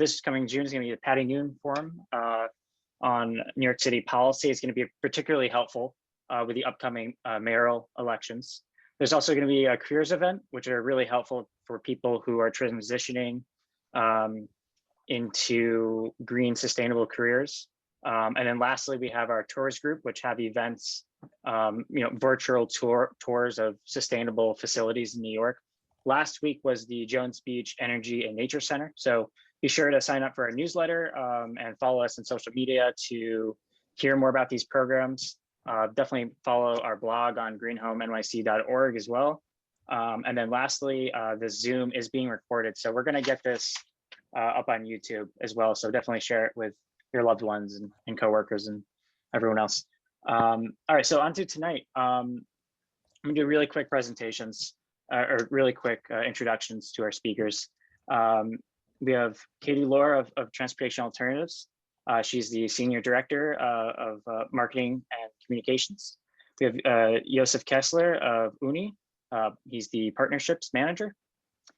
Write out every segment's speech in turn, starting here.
this coming June is going to be the Patty Noon Forum on New York City policy. It's going to be particularly helpful with the upcoming mayoral elections. There's also going to be a careers event, which are really helpful for people who are transitioning into green, sustainable careers. And then lastly, we have our tours group, which have events, virtual tours of sustainable facilities in New York. Last week was the Jones Beach Energy and Nature Center. So be sure to sign up for our newsletter and follow us on social media to hear more about these programs. Definitely follow our blog on greenhomenyc.org as well. And then lastly, the Zoom is being recorded. So we're gonna get this up on YouTube as well. So definitely share it with your loved ones and coworkers and everyone else. All right, so on to tonight. I'm gonna do really quick presentations or really quick introductions to our speakers. We have Katie Laura of Transportation Alternatives. She's the Senior Director of Marketing and Communications. We have Josef Kessler of UNI. He's the Partnerships Manager.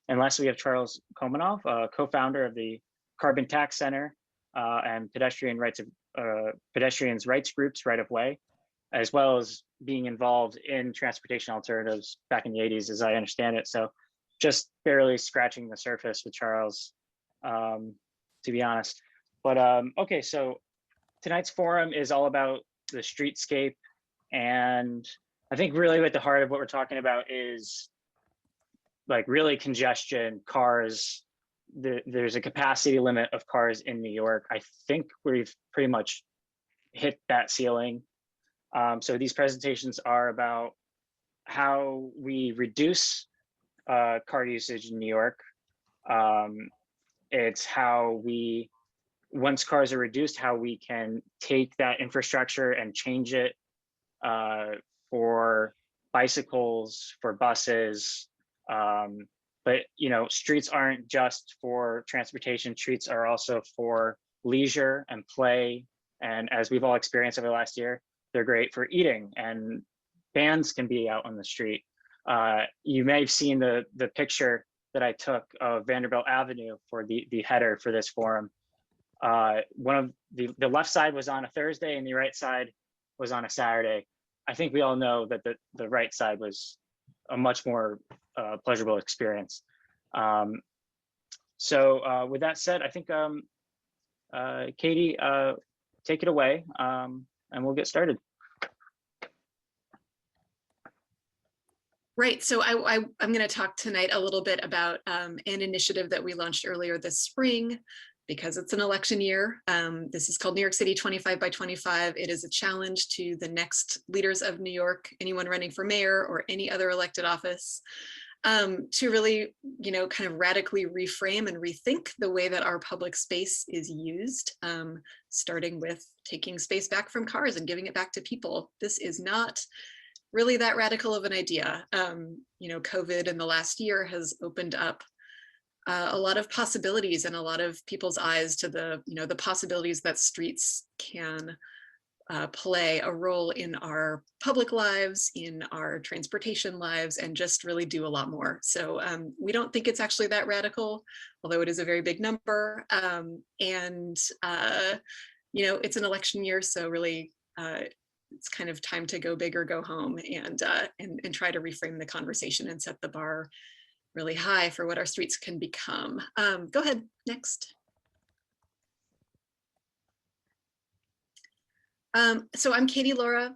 And lastly, we have Charles Komanov, co-founder of the Carbon Tax Center and Pedestrians' Rights Groups Right of Way, as well as being involved in transportation alternatives back in the 80s, as I understand it. So just barely scratching the surface with Charles, to be honest. But okay, so tonight's forum is all about the streetscape. And I think really at the heart of what we're talking about is like really congestion, cars. There's a capacity limit of cars in New York. I think we've pretty much hit that ceiling. So these presentations are about how we reduce car usage in New York. It's how we, once cars are reduced, how we can take that infrastructure and change it for bicycles, for buses. But streets aren't just for transportation. Streets are also for leisure and play. And as we've all experienced over the last year, they're great for eating, and bands can be out on the street. You may have seen the picture that I took of Vanderbilt Avenue for the header for this forum. One of the left side was on a Thursday and the right side was on a Saturday. I think we all know that the right side was a much more pleasurable experience. So with that said, I think Katie, take it away and we'll get started. Right, so I'm going to talk tonight a little bit about an initiative that we launched earlier this spring because it's an election year. This is called New York City 25 by 25. It is a challenge to the next leaders of New York, anyone running for mayor or any other elected office, to really, kind of radically reframe and rethink the way that our public space is used, starting with taking space back from cars and giving it back to people. This is not really that radical of an idea. COVID in the last year has opened up a lot of possibilities and a lot of people's eyes to the possibilities that streets can play a role in our public lives, in our transportation lives, and just really do a lot more. So we don't think it's actually that radical, although it is a very big number. It's an election year, so really it's kind of time to go big or go home and try to reframe the conversation and set the bar really high for what our streets can become. Go ahead, next. So I'm Katie Laura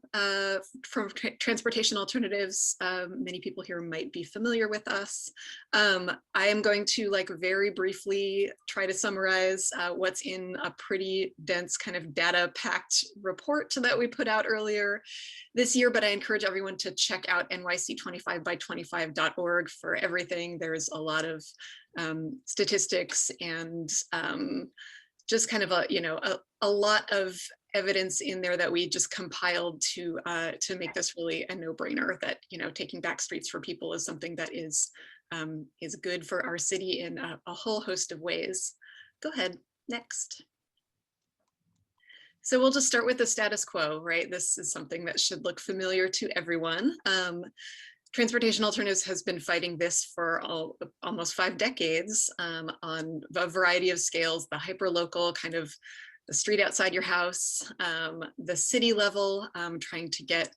from Transportation Alternatives. Many people here might be familiar with us. I am going to very briefly try to summarize what's in a pretty dense kind of data-packed report that we put out earlier this year, but I encourage everyone to check out nyc25by25.org for everything. There's a lot of statistics and just kind of a lot of evidence in there that we just compiled to make this really a no-brainer that taking back streets for people is something that is good for our city in a whole host of ways. Go ahead, next. So we'll just start with the status quo, right? This is something that should look familiar to everyone. Transportation Alternatives has been fighting this for almost 5 decades on a variety of scales, the hyperlocal, kind of the street outside your house, the city level, trying to get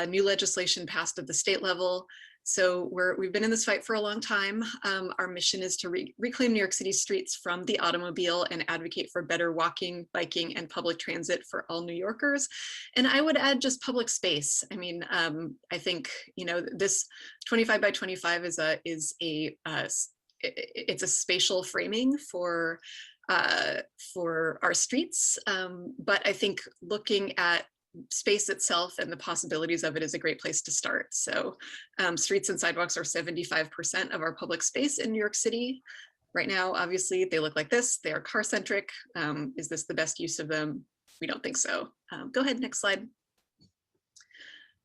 new legislation passed at the state level. So we've been in this fight for a long time. Our mission is to reclaim New York City streets from the automobile and advocate for better walking, biking, and public transit for all New Yorkers. And I would add just public space. I mean, I think, you know, this 25 by 25 is it's a spatial framing for our streets. But I think looking at space itself and the possibilities of it is a great place to start. So streets and sidewalks are 75% of our public space in New York City. Right now, obviously, they look like this. They are car-centric. Is this the best use of them? We don't think so. Go ahead, next slide.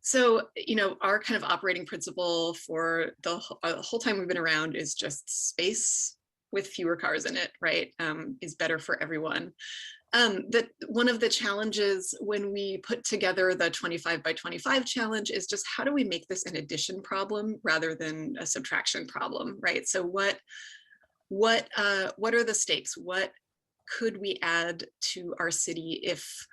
So, you know, our kind of operating principle for the whole time we've been around is just space with fewer cars in it, right? Is better for everyone. One of the challenges when we put together the 25 by 25 challenge is just how do we make this an addition problem rather than a subtraction problem, right? So what are the stakes? What could we add to our city if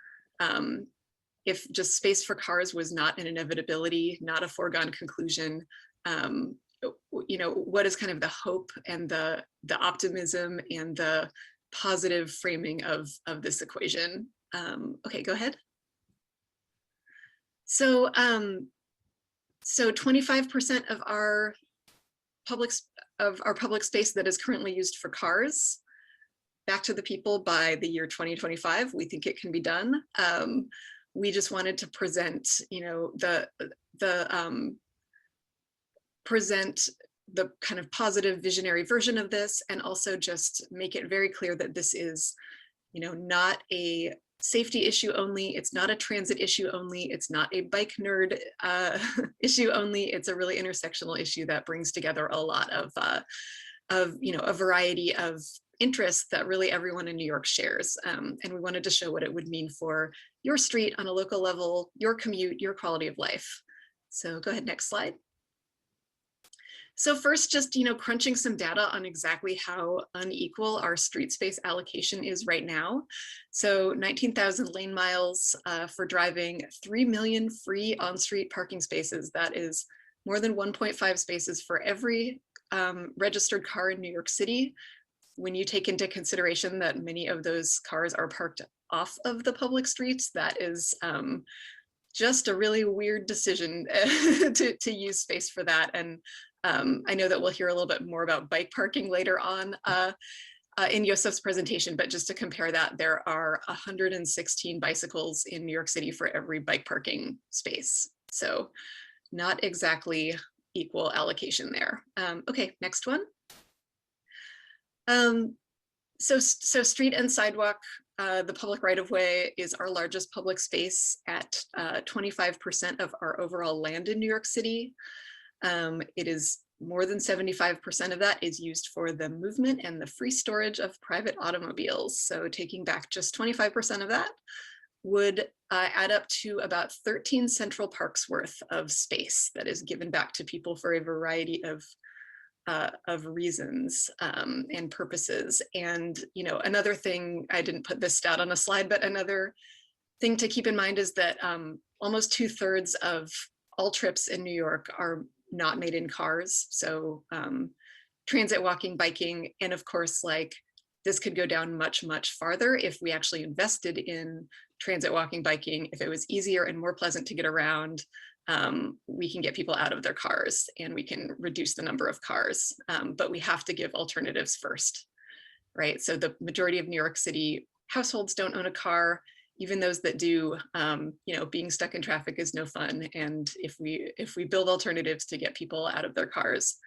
just space for cars was not an inevitability, not a foregone conclusion? You know, what is kind of the hope and the optimism and the positive framing of this equation? Okay, go ahead. So 25% of our public space that is currently used for cars, back to the people by the year 2025. We think it can be done. We just wanted to present, you know, present the kind of positive visionary version of this, and also just make it very clear that this is, you know, not a safety issue only. It's not a transit issue only. It's not a bike nerd issue only. It's a really intersectional issue that brings together a lot of you know, a variety of interests that really everyone in New York shares. And we wanted to show what it would mean for your street on a local level, your commute, your quality of life. So go ahead, next slide. So first, just, you know, crunching some data on exactly how unequal our street space allocation is right now. So 19,000 lane miles for driving, 3 million free on-street parking spaces. That is more than 1.5 spaces for every registered car in New York City. When you take into consideration that many of those cars are parked off of the public streets, that is just a really weird decision to use space for that. And I know that we'll hear a little bit more about bike parking later on in Yosef's presentation, but just to compare that, there are 116 bicycles in New York City for every bike parking space. So not exactly equal allocation there. Okay, next one. So street and sidewalk, the public right-of-way is our largest public space at 25% of our overall land in New York City. It is more than 75% of that is used for the movement and the free storage of private automobiles. So taking back just 25% of that would add up to about 13 Central Parks worth of space that is given back to people for a variety of reasons and purposes. And, you know, another thing, I didn't put this stat on a slide, but another thing to keep in mind is that almost 2/3 of all trips in New York are not made in cars. So transit, walking, biking, and of course, like this could go down much, much farther if we actually invested in transit, walking, biking. If it was easier and more pleasant to get around, we can get people out of their cars and we can reduce the number of cars, but we have to give alternatives first, right? So the majority of New York City households don't own a car. Even those that do, you know, being stuck in traffic is no fun. And if we build alternatives to get people out of their cars,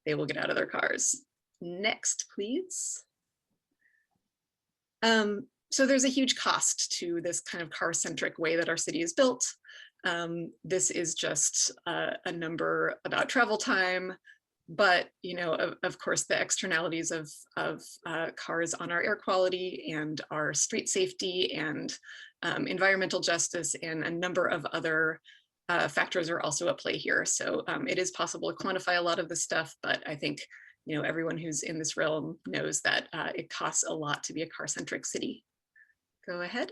they will get out of their cars. Next, please. So there's a huge cost to this kind of car-centric way that our city is built. This is just a number about travel time, but, you know, of course, the externalities of cars on our air quality and our street safety and environmental justice and a number of other factors are also at play here. So it is possible to quantify a lot of this stuff, but I think everyone who's in this realm knows that it costs a lot to be a car-centric city. Go ahead.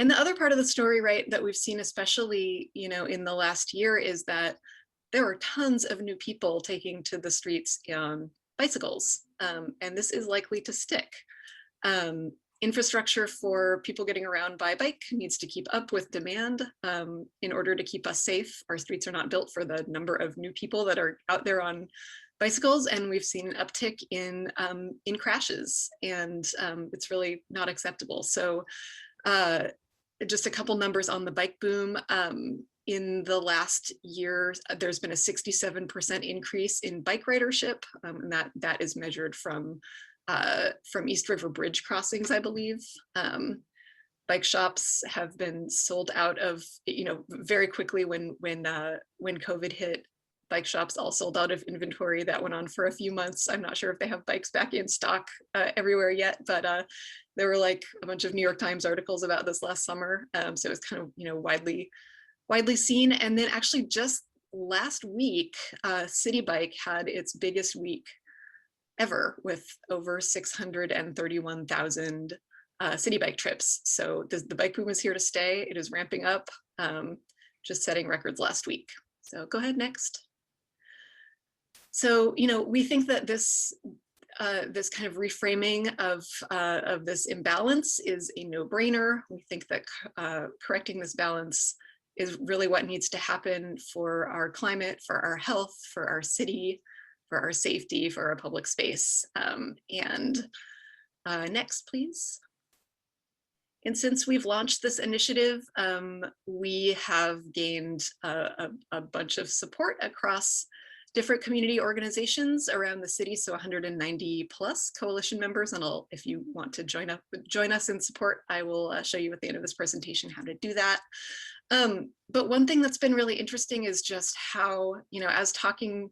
And the other part of the story, right, that we've seen, especially in the last year, is that there are tons of new people taking to the streets on bicycles, and this is likely to stick. Infrastructure for people getting around by bike needs to keep up with demand in order to keep us safe. Our streets are not built for the number of new people that are out there on bicycles, and we've seen an uptick in crashes, and it's really not acceptable. So just a couple numbers on the bike boom. In the last year, there's been a 67% increase in bike ridership, and that is measured from East River Bridge crossings, I believe. Bike shops have been sold out of, very quickly when COVID hit. Bike shops all sold out of inventory. That went on for a few months. I'm not sure if they have bikes back in stock everywhere yet, but there were like a bunch of New York Times articles about this last summer. So it was kind of widely seen. And then actually just last week, City Bike had its biggest week ever with over 631,000 City Bike trips. So the bike boom is here to stay. It is ramping up, just setting records last week. So go ahead, next. So, we think that this kind of reframing of this imbalance is a no-brainer. We think that correcting this balance is really what needs to happen for our climate, for our health, for our city, for our safety, for our public space. Next, please. And since we've launched this initiative, we have gained a bunch of support across different community organizations around the city. So 190 plus coalition members. And if you want to join us in support, I will show you at the end of this presentation how to do that. But one thing that's been really interesting is just how, as talking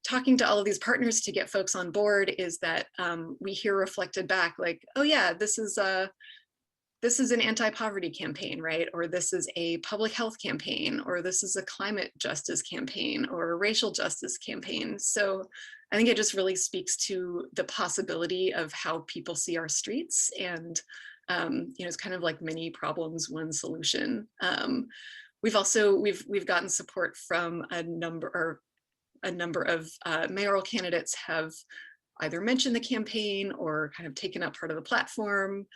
to all of these partners to get folks on board, is that we hear reflected back like, oh yeah, this is an anti-poverty campaign, right? Or this is a public health campaign, or this is a climate justice campaign, or a racial justice campaign. So I think it just really speaks to the possibility of how people see our streets, and it's kind of like many problems, one solution. We've gotten support from a number of mayoral candidates have either mentioned the campaign or kind of taken up part of the platform.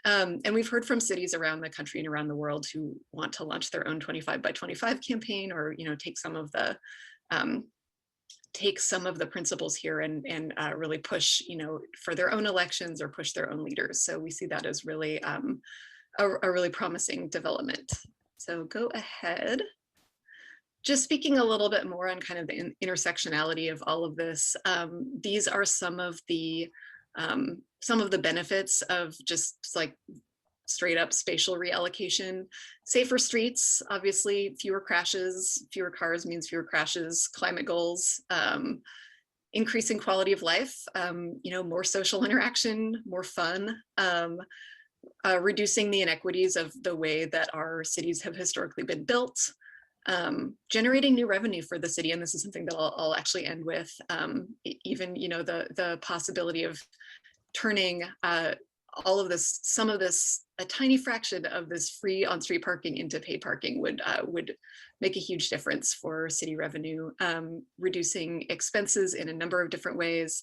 And we've heard from cities around the country and around the world who want to launch their own 25 by 25 campaign, or take some of the principles here and really push for their own elections or push their own leaders. So we see that as really a really promising development. So go ahead. Just speaking a little bit more on kind of the intersectionality of all of this, these are some of the benefits of just like straight up spatial reallocation. Safer streets, obviously, fewer crashes, fewer cars means fewer crashes, climate goals, increasing quality of life, more social interaction, more fun, reducing the inequities of the way that our cities have historically been built, generating new revenue for the city. And this is something that I'll actually end with, even, the possibility of turning all of this, a tiny fraction of this free on-street parking into paid parking would make a huge difference for city revenue, reducing expenses in a number of different ways.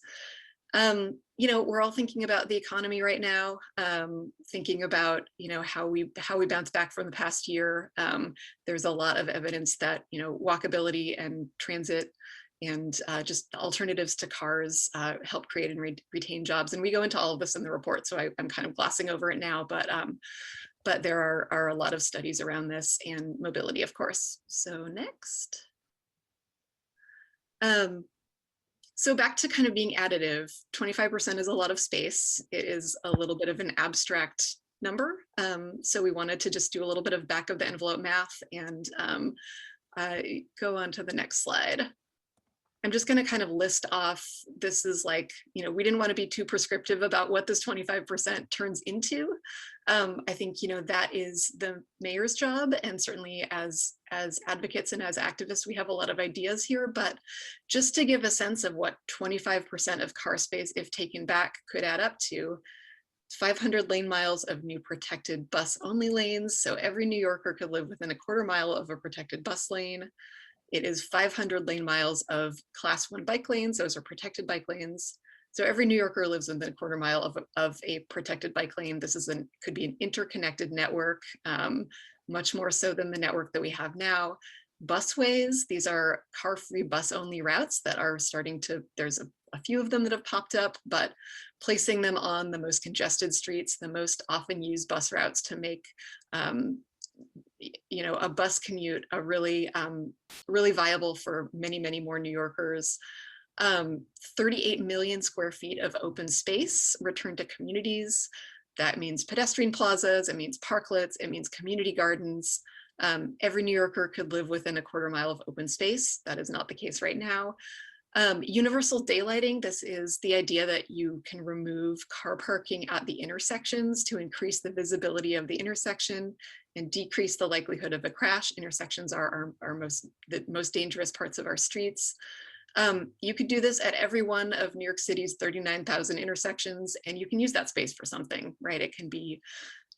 We're all thinking about the economy right now, thinking about, how we bounce back from the past year. There's a lot of evidence that, walkability and transit and just alternatives to cars help create and retain jobs. And we go into all of this in the report, so I'm kind of glossing over it now, but there are a lot of studies around this, and mobility, of course. So next. So back to kind of being additive, 25% is a lot of space. It is a little bit of an abstract number. So we wanted to just do a little bit of back of the envelope math and go on to the next slide. I'm just going to kind of list off, this is like, we didn't want to be too prescriptive about what this 25% turns into. I think, that is the mayor's job, and certainly as advocates and as activists, we have a lot of ideas here, but just to give a sense of what 25% of car space, if taken back, could add up to, 500 lane miles of new protected bus only lanes. So every New Yorker could live within a quarter mile of a protected bus lane. It is 500 lane miles of class 1 bike lanes. Those are protected bike lanes. So every New Yorker lives within a quarter mile of a protected bike lane. This is could be an interconnected network, much more so than the network that we have now. Busways, these are car-free bus-only routes that are starting to, there's a few of them that have popped up, but placing them on the most congested streets, the most often used bus routes to make a bus commute a really viable for many, many more New Yorkers. 38 million square feet of open space returned to communities. That means pedestrian plazas, it means parklets, it means community gardens. Every New Yorker could live within a quarter mile of open space. That is not the case right now. Universal daylighting, this is the idea that you can remove car parking at the intersections to increase the visibility of the intersection and decrease the likelihood of a crash. Intersections are the most dangerous parts of our streets. You could do this at every one of New York City's 39,000 intersections, and you can use that space for something, right? It can be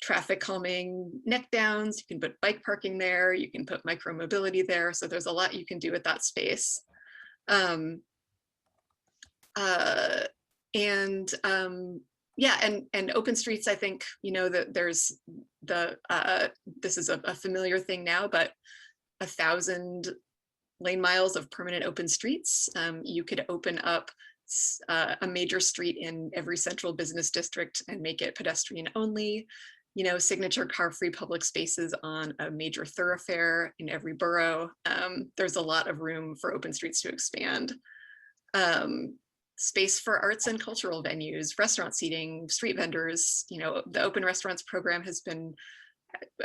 traffic calming neck downs, you can put bike parking there, you can put micro mobility there. So there's a lot you can do with that space. And open streets, I think, that there's this is a familiar thing now, but 1,000 lane miles of permanent open streets. You could open up a major street in every central business district and make it pedestrian only, signature car-free public spaces on a major thoroughfare in every borough. There's a lot of room for open streets to expand. Space for arts and cultural venues, restaurant seating, street vendors. The open restaurants program has been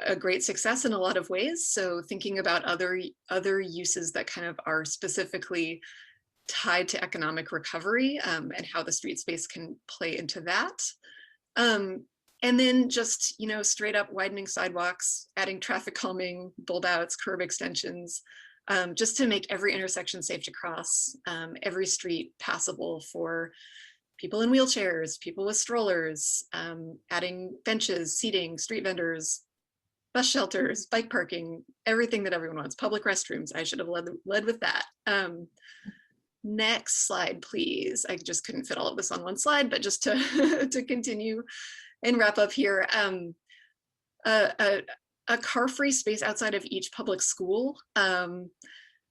a great success in a lot of ways. So thinking about other uses that kind of are specifically tied to economic recovery, and how the street space can play into that. And then just, straight up widening sidewalks, adding traffic calming, bulb outs, curb extensions, just to make every intersection safe to cross, every street passable for people in wheelchairs, people with strollers, adding benches, seating, street vendors, bus shelters, bike parking, everything that everyone wants, public restrooms. I should have led with that. Next slide, please. I just couldn't fit all of this on one slide, but just to, to continue and wrap up here, a car-free space outside of each public school,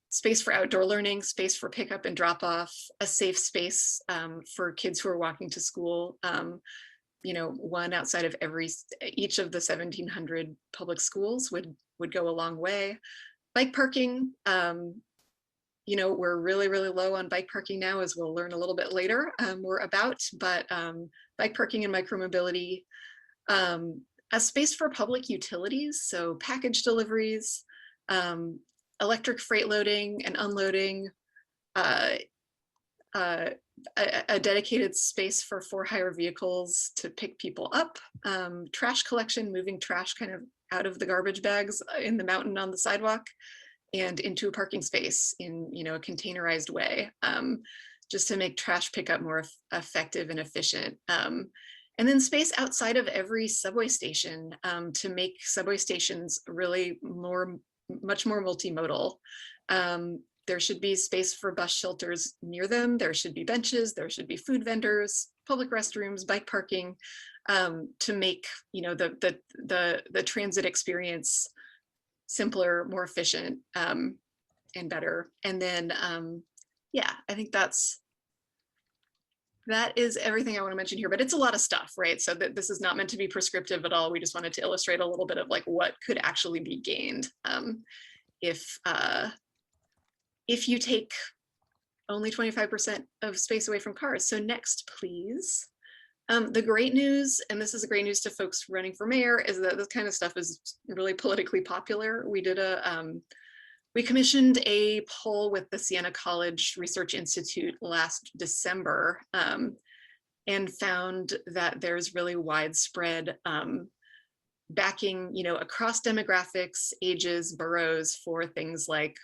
space for outdoor learning, space for pickup and drop off, a safe space for kids who are walking to school, one outside of each of the 1,700 public schools would go a long way. Bike parking, we're really, really low on bike parking now, as we'll learn a little bit later more about, but bike parking and micromobility, a space for public utilities, so package deliveries, electric freight loading and unloading, a dedicated space for for-hire vehicles to pick people up, trash collection, moving trash kind of out of the garbage bags in the mountain on the sidewalk and into a parking space in a containerized way, just to make trash pickup more effective and efficient. And then space outside of every subway station to make subway stations really much more multimodal. There should be space for bus shelters near them. There should be benches, there should be food vendors, public restrooms, bike parking, to make the transit experience simpler, more efficient, and better. And then, I think that is everything I want to mention here, but it's a lot of stuff, right? So this is not meant to be prescriptive at all. We just wanted to illustrate a little bit of like what could actually be gained if you take only 25% of space away from cars. So next, please. The great news, and this is a great news to folks running for mayor, is that this kind of stuff is really politically popular. We commissioned a poll with the Siena College Research Institute last December, and found that there's really widespread backing, you know, across demographics, ages, boroughs for things like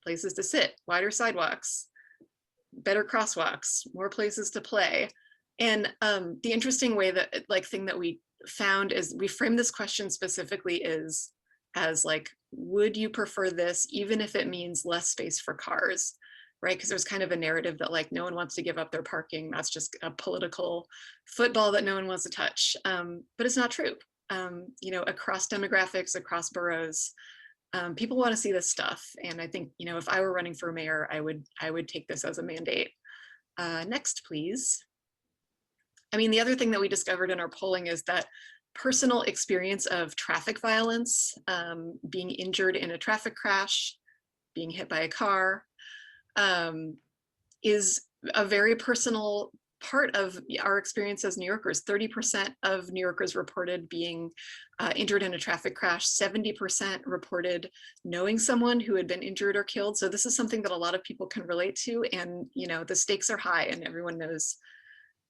places to sit, wider sidewalks, better crosswalks, more places to play. And the interesting way that thing that we found is we framed this question specifically as like, would you prefer this even if it means less space for cars, right? Because there's kind of a narrative that like no one wants to give up their parking. That's just a political football that no one wants to touch. But it's not true. You know, across demographics, across boroughs, people want to see this stuff. And I think, you know, if I were running for mayor, I would take this as a mandate. Next, please. I mean, the other thing that we discovered in our polling is that personal experience of traffic violence, being injured in a traffic crash, being hit by a car, is a very personal part of our experience as New Yorkers. 30% of New Yorkers reported being injured in a traffic crash. 70% reported knowing someone who had been injured or killed. So this is something that a lot of people can relate to. And, you know, the stakes are high, and everyone knows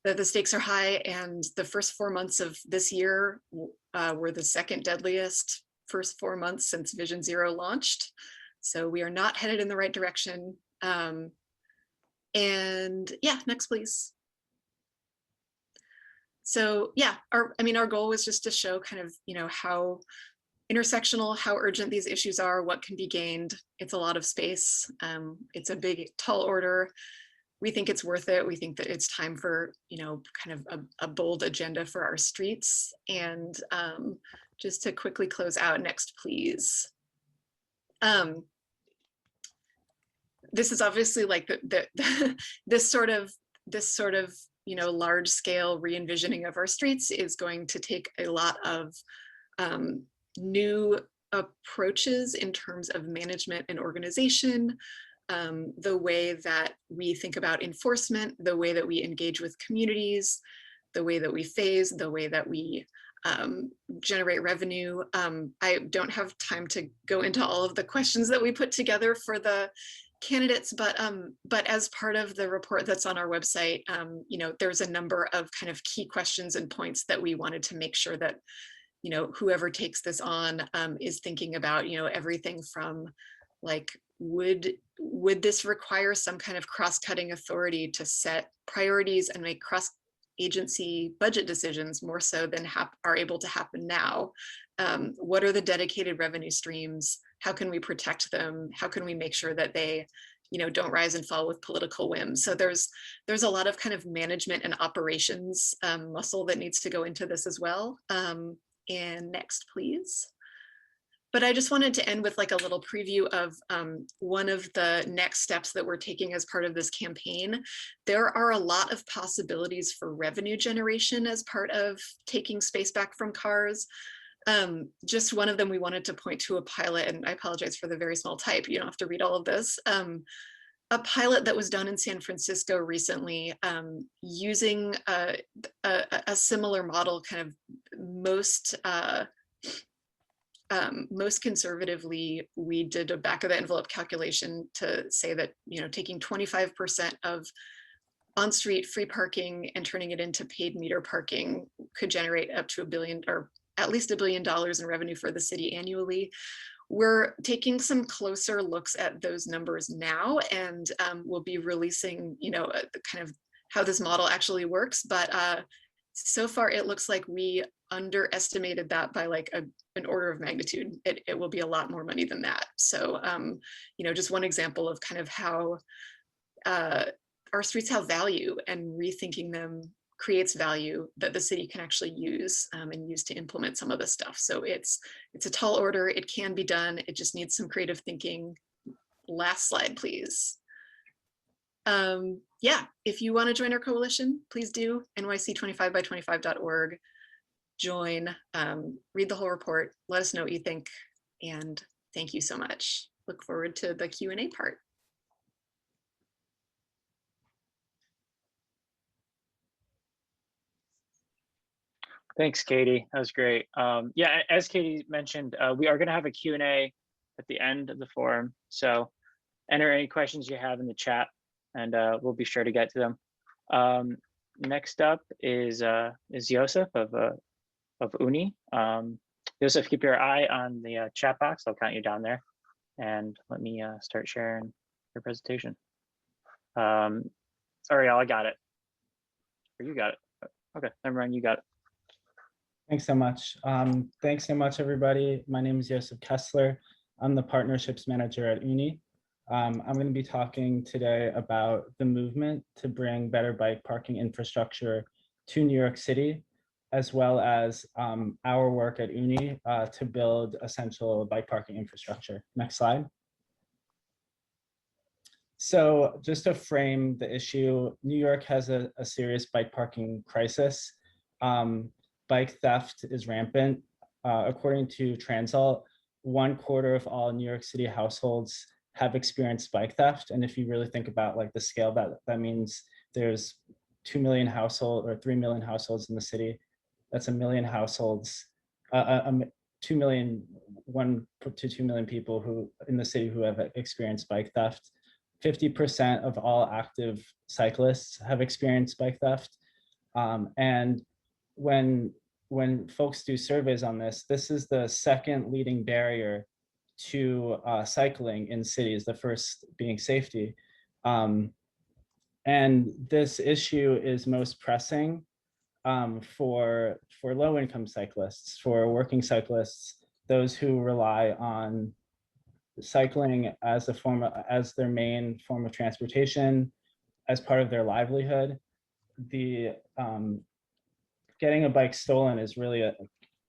that the stakes are high. And the first 4 months of this year were the second deadliest first 4 months since Vision Zero launched. So we are not headed in the right direction. And yeah, next, please. So yeah, our goal was just to show kind of, you know, how intersectional, how urgent these issues are, what can be gained. It's a lot of space. It's a big, tall order. We think it's worth it. We think that it's time for, you know, kind of a bold agenda for our streets. And just to quickly close out, next, please. This is obviously like this sort of, you know, large scale re-envisioning of our streets is going to take a lot of new approaches in terms of management and organization, the way that we think about enforcement, the way that we engage with communities, the way that we phase, the way that we generate revenue. I don't have time to go into all of the questions that we put together for the candidates, but as part of the report that's on our website, you know, there's a number of kind of key questions and points that we wanted to make sure that, you know, whoever takes this on is thinking about, you know, everything from like, would this require some kind of cross-cutting authority to set priorities and make cross-agency budget decisions more so than are able to happen now? What are the dedicated revenue streams? How can we protect them? How can we make sure that they, you know, don't rise and fall with political whims? So there's a lot of kind of management and operations muscle that needs to go into this as well. And next, please. But I just wanted to end with like a little preview of one of the next steps that we're taking as part of this campaign. There are a lot of possibilities for revenue generation as part of taking space back from cars. Just one of them, we wanted to point to a pilot, and I apologize for the very small type, you don't have to read all of this. A pilot that was done in San Francisco recently, using a similar model, kind of most conservatively, we did a back of the envelope calculation to say that, you know, taking 25% of on-street free parking and turning it into paid meter parking could generate up to $1 billion, or at least $1 billion in revenue for the city annually. We're taking some closer looks at those numbers now, and we'll be releasing, you know, kind of how this model actually works. But so far, it looks like we underestimated that by like an order of magnitude. It will be a lot more money than that. So, you know, just one example of kind of how our streets have value, and rethinking them creates value that the city can actually use and use to implement some of this stuff. So it's a tall order. It can be done. It just needs some creative thinking. Last slide, please. Yeah, if you want to join our coalition, please do. NYC25by25.org. Join, read the whole report, let us know what you think, and thank you so much. Look forward to the Q&A part. Thanks, Katie. That was great. Yeah, as Katie mentioned, we are going to have a Q&A at the end of the forum. So enter any questions you have in the chat, and we'll be sure to get to them. Next up is Joseph of Uni. Joseph, keep your eye on the chat box. I'll count you down there. And let me start sharing your presentation. Ariel, I got it. Or you got it. Okay, never mind, you got it. Thanks so much. Thanks so much, everybody. My name is Joseph Kessler. I'm the partnerships manager at UNI. I'm going to be talking today about the movement to bring better bike parking infrastructure to New York City, as well as our work at UNI to build essential bike parking infrastructure. Next slide. So just to frame the issue, New York has a serious bike parking crisis. Bike theft is rampant. According to Transalt, 1/4 of all New York City households have experienced bike theft. And if you really think about like the scale, that means there's 2 million households or 3 million households in the city. That's a million households, 2 million, 1 to 2 million people who in the city who have experienced bike theft. 50% of all active cyclists have experienced bike theft. And when folks do surveys on this, this is the second leading barrier to cycling in cities, the first being safety. And this issue is most pressing for low-income cyclists, for working cyclists, those who rely on cycling as their main form of transportation, as part of their livelihood. Getting a bike stolen is really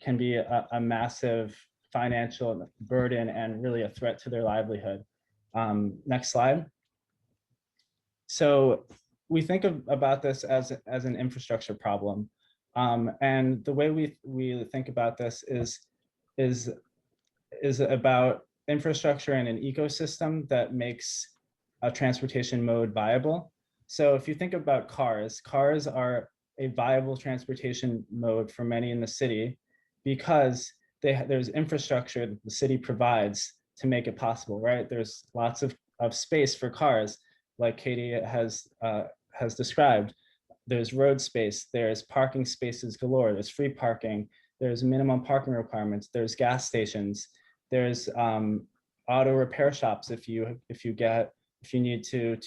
can be a massive financial burden and really a threat to their livelihood. Next slide. So we think about this as an infrastructure problem. And the way we think about this is about infrastructure and an ecosystem that makes a transportation mode viable. So if you think about cars are a viable transportation mode for many in the city because there's infrastructure that the city provides to make it possible, right? There's lots of space for cars, like Katie has described. There's road space, there's parking spaces galore, there's free parking, there's minimum parking requirements, there's gas stations, there's auto repair shops if you need to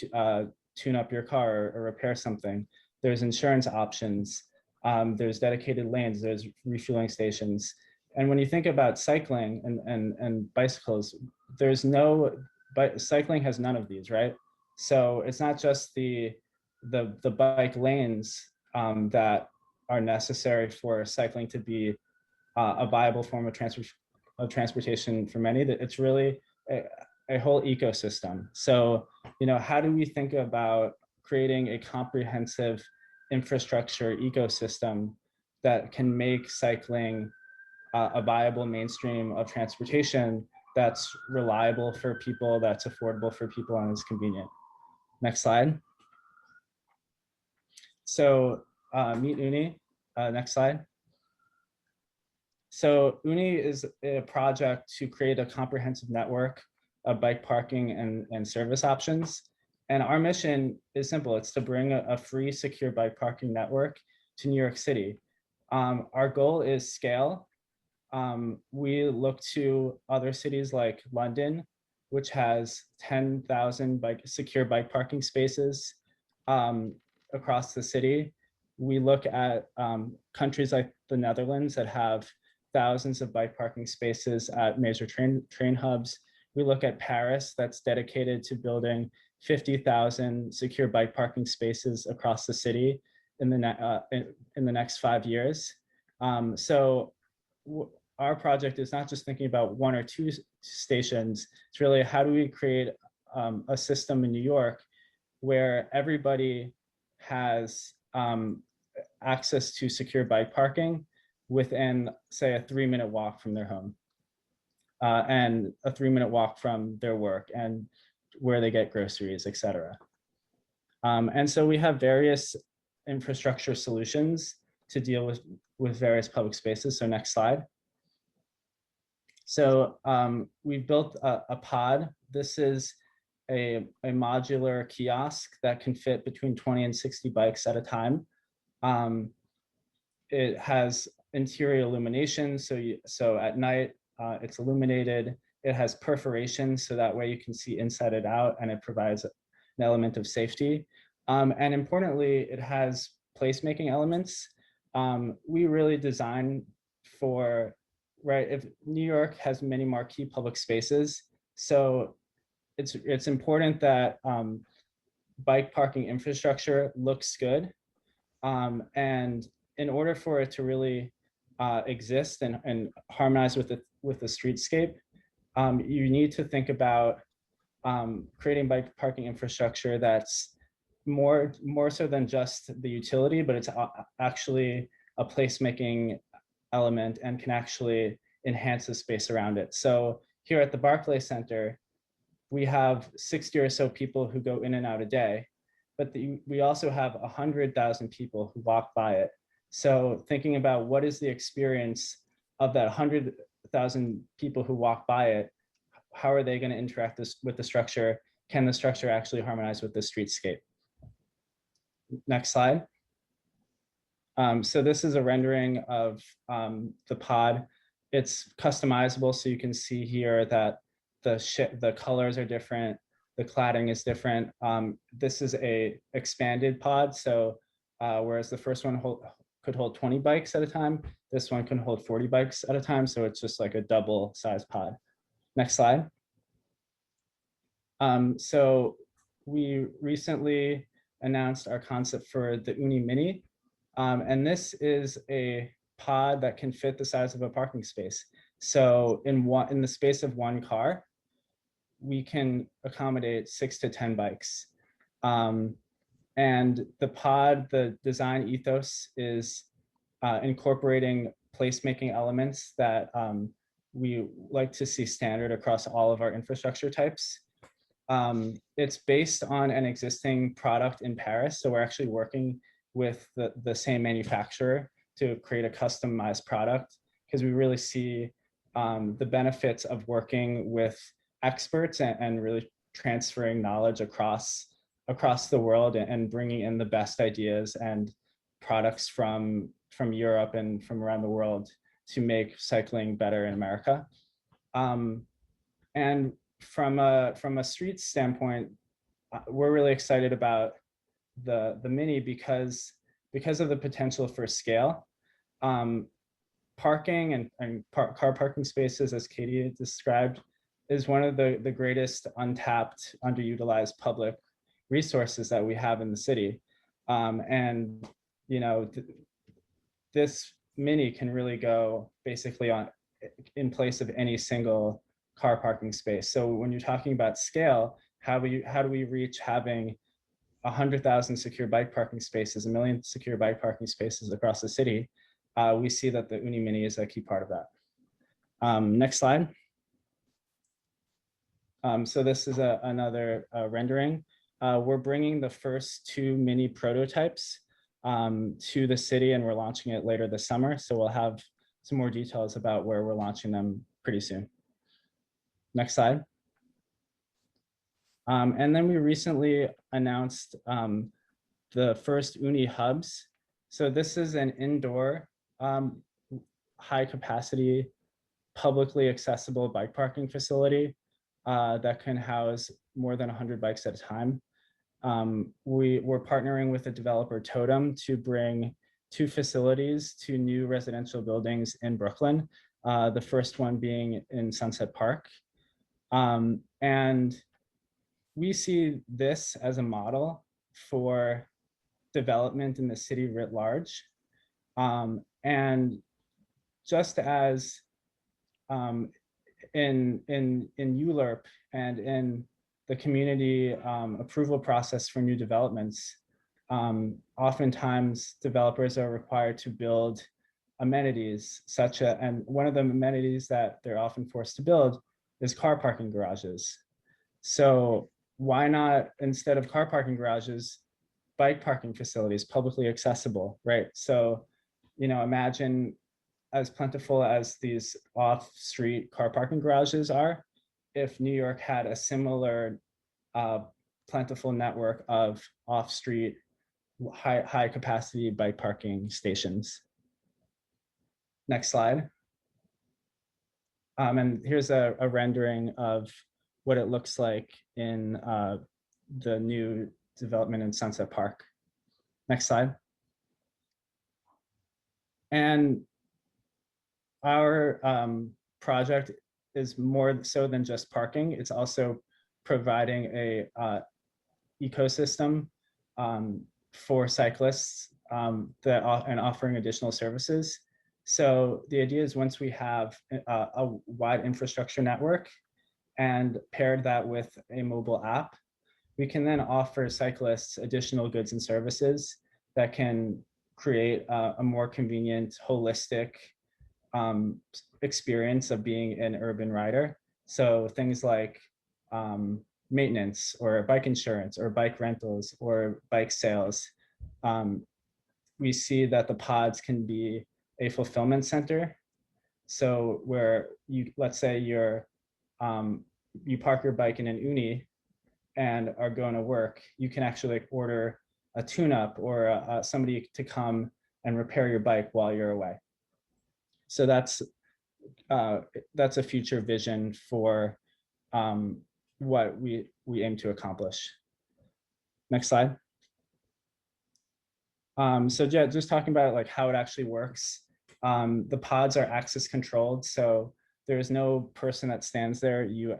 tune up your car or repair something. There's insurance options, there's dedicated lanes, there's refueling stations. And when you think about cycling and bicycles, cycling has none of these, right? So it's not just the bike lanes that are necessary for cycling to be a viable form of transportation for many, that it's really a whole ecosystem. So, how do we think about creating a comprehensive infrastructure ecosystem that can make cycling a viable mainstream of transportation that's reliable for people, that's affordable for people, and is convenient? Next slide. So meet UNI. Next slide. So UNI is a project to create a comprehensive network of bike parking and service options. And our mission is simple. It's to bring a free, secure bike parking network to New York City. Our goal is scale. We look to other cities like London, which has 10,000 secure bike parking spaces across the city. We look at countries like the Netherlands that have thousands of bike parking spaces at major train hubs. We look at Paris, that's dedicated to building 50,000 secure bike parking spaces across the city in the next 5 years. So our project is not just thinking about 1 or 2 stations. It's really, how do we create a system in New York where everybody has access to secure bike parking within, say, a 3-minute walk from their home and a 3-minute walk from their work and where they get groceries, et cetera. And so we have various infrastructure solutions to deal with various public spaces. So next slide. So we built a pod. This is a modular kiosk that can fit between 20 and 60 bikes at a time. It has interior illumination. So at night, it's illuminated. It has perforation, so that way you can see inside it out, and it provides an element of safety. And importantly, it has placemaking elements. We really design for, right, if New York has many marquee public spaces, so it's important that bike parking infrastructure looks good. And in order for it to really exist and harmonize with the streetscape, you need to think about creating bike parking infrastructure that's more so than just the utility, but it's actually a placemaking element and can actually enhance the space around it. So here at the Barclay Center, we have 60 or so people who go in and out a day, but we also have 100,000 people who walk by it. So thinking about what is the experience of that 100,000 people who walk by it, how are they going to interact with the structure? Can the structure actually harmonize with the streetscape? Next slide. So this is a rendering of the pod. It's customizable, so you can see here that the colors are different, the cladding is different. This is a expanded pod, so whereas the first one could hold 20 bikes at a time, this one can hold 40 bikes at a time, so it's just like a double size pod. Next slide. So we recently announced our concept for the Uni Mini, and this is a pod that can fit the size of a parking space. So in the space of one car, we can accommodate 6 to 10 bikes. And the pod, the design ethos is incorporating placemaking elements that we like to see standard across all of our infrastructure types. It's based on an existing product in Paris, so we're actually working with the same manufacturer to create a customized product, because we really see the benefits of working with experts and really transferring knowledge across the world and bringing in the best ideas and products from Europe and from around the world to make cycling better in America. And from a street standpoint, we're really excited about the Mini because of the potential for scale. Parking and car parking spaces, as Katie described, is one of the greatest untapped, underutilized public resources that we have in the city. And this Mini can really go basically in place of any single car parking space. So when you're talking about scale, how do we reach having 100,000 secure bike parking spaces, 1 million secure bike parking spaces across the city? We see that the Uni Mini is a key part of that. Next slide. So this is another rendering. We're bringing the first 2 mini prototypes to the city, and we're launching it later this summer. So we'll have some more details about where we're launching them pretty soon. Next slide. And then we recently announced the first Uni hubs. So this is an indoor high capacity, publicly accessible bike parking facility that can house more than 100 bikes at a time. We're partnering with the developer Totem to bring 2 facilities to new residential buildings in Brooklyn, the first one being in Sunset Park. And we see this as a model for development in the city writ large. And just as in ULURP and in the community approval process for new developments, oftentimes developers are required to build amenities and one of the amenities that they're often forced to build is car parking garages. So why not, instead of car parking garages, bike parking facilities, publicly accessible, right? So, imagine as plentiful as these off-street car parking garages are, if New York had a similar plentiful network of off-street high capacity bike parking stations. Next slide. And here's a rendering of what it looks like in the new development in Sunset Park. Next slide. And our project is more so than just parking. It's also providing a ecosystem for cyclists and offering additional services. So the idea is once we have a wide infrastructure network and paired that with a mobile app, we can then offer cyclists additional goods and services that can create a more convenient, holistic experience of being an urban rider. So things like maintenance or bike insurance or bike rentals or bike sales. We see that the pods can be a fulfillment center. So where let's say you park your bike in an uni and are going to work, you can actually order a tune-up or somebody to come and repair your bike while you're away. So that's a future vision for what we aim to accomplish. Next slide. So yeah, just talking about like how it actually works. The pods are access controlled, so there's no person that stands there. You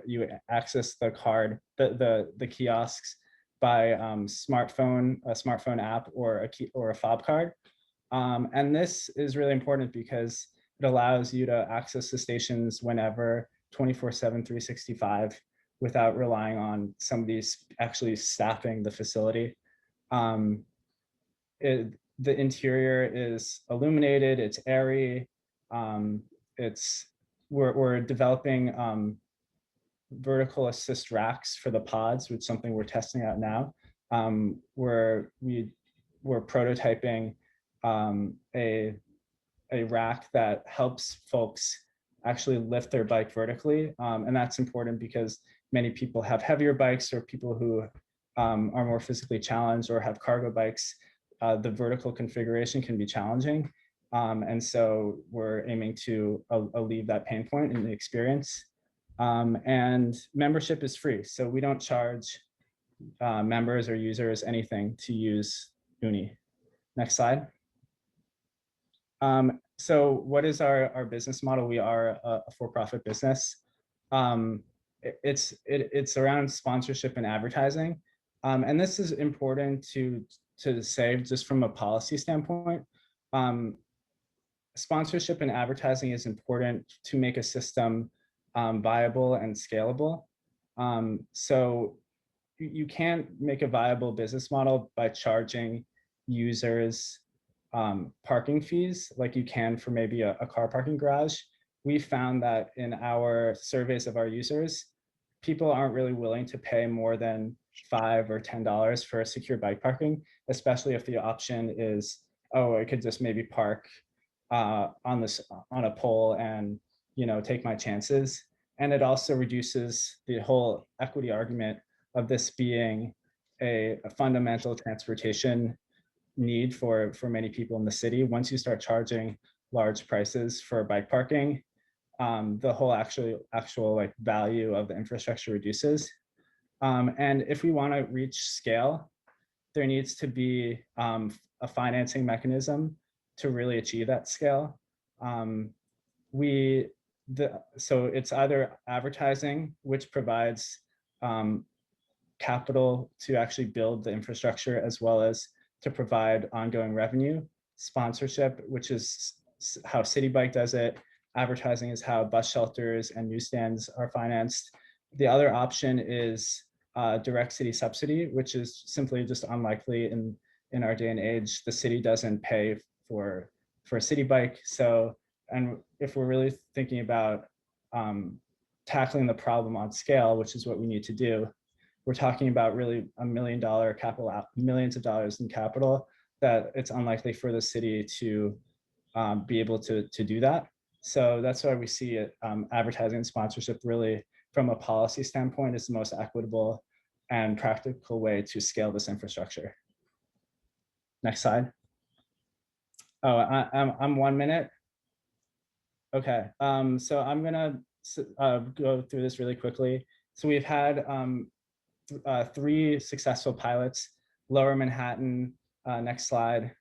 access the card, the kiosks by a smartphone app or a fob card. And this is really important because it allows you to access the stations whenever, 24/7, 365, without relying on somebody actually staffing the facility. The interior is illuminated, it's airy. We're developing vertical assist racks for the pods, which is something we're testing out now. We're prototyping a rack that helps folks actually lift their bike vertically. And that's important because many people have heavier bikes or people who are more physically challenged or have cargo bikes. The vertical configuration can be challenging. And so we're aiming to alleviate that pain point in the experience. And membership is free. So we don't charge members or users anything to use Uni. Next slide. So what is our business model? We are a for-profit business. It's around sponsorship and advertising. And this is important to say just from a policy standpoint. Sponsorship and advertising is important to make a system viable and scalable. So you can't make a viable business model by charging users parking fees like you can for maybe a car parking garage. We found that in our surveys of our users, people aren't really willing to pay more than $5 or $10 for a secure bike parking, especially if the option is, oh, I could just maybe park on a pole and take my chances. And it also reduces the whole equity argument of this being a fundamental transportation need for many people in the city. Once you start charging large prices for bike parking, the whole actual like value of the infrastructure reduces. And if we want to reach scale, there needs to be a financing mechanism to really achieve that scale. So it's either advertising, which provides capital to actually build the infrastructure, as well as to provide ongoing revenue. Sponsorship, which is how City Bike does it. Advertising is how bus shelters and newsstands are financed. The other option is direct city subsidy, which is simply just unlikely in our day and age. The city doesn't pay for a City Bike. So, and if we're really thinking about tackling the problem on scale, which is what we need to do, we're talking about really $1 million capital, millions of dollars in capital, that it's unlikely for the city to be able to do that. So that's why we see it, advertising and sponsorship really from a policy standpoint is the most equitable and practical way to scale this infrastructure. Next slide. Oh, I'm 1 minute. Okay, so I'm gonna go through this really quickly. So we've had 3 successful pilots: Lower Manhattan, next slide;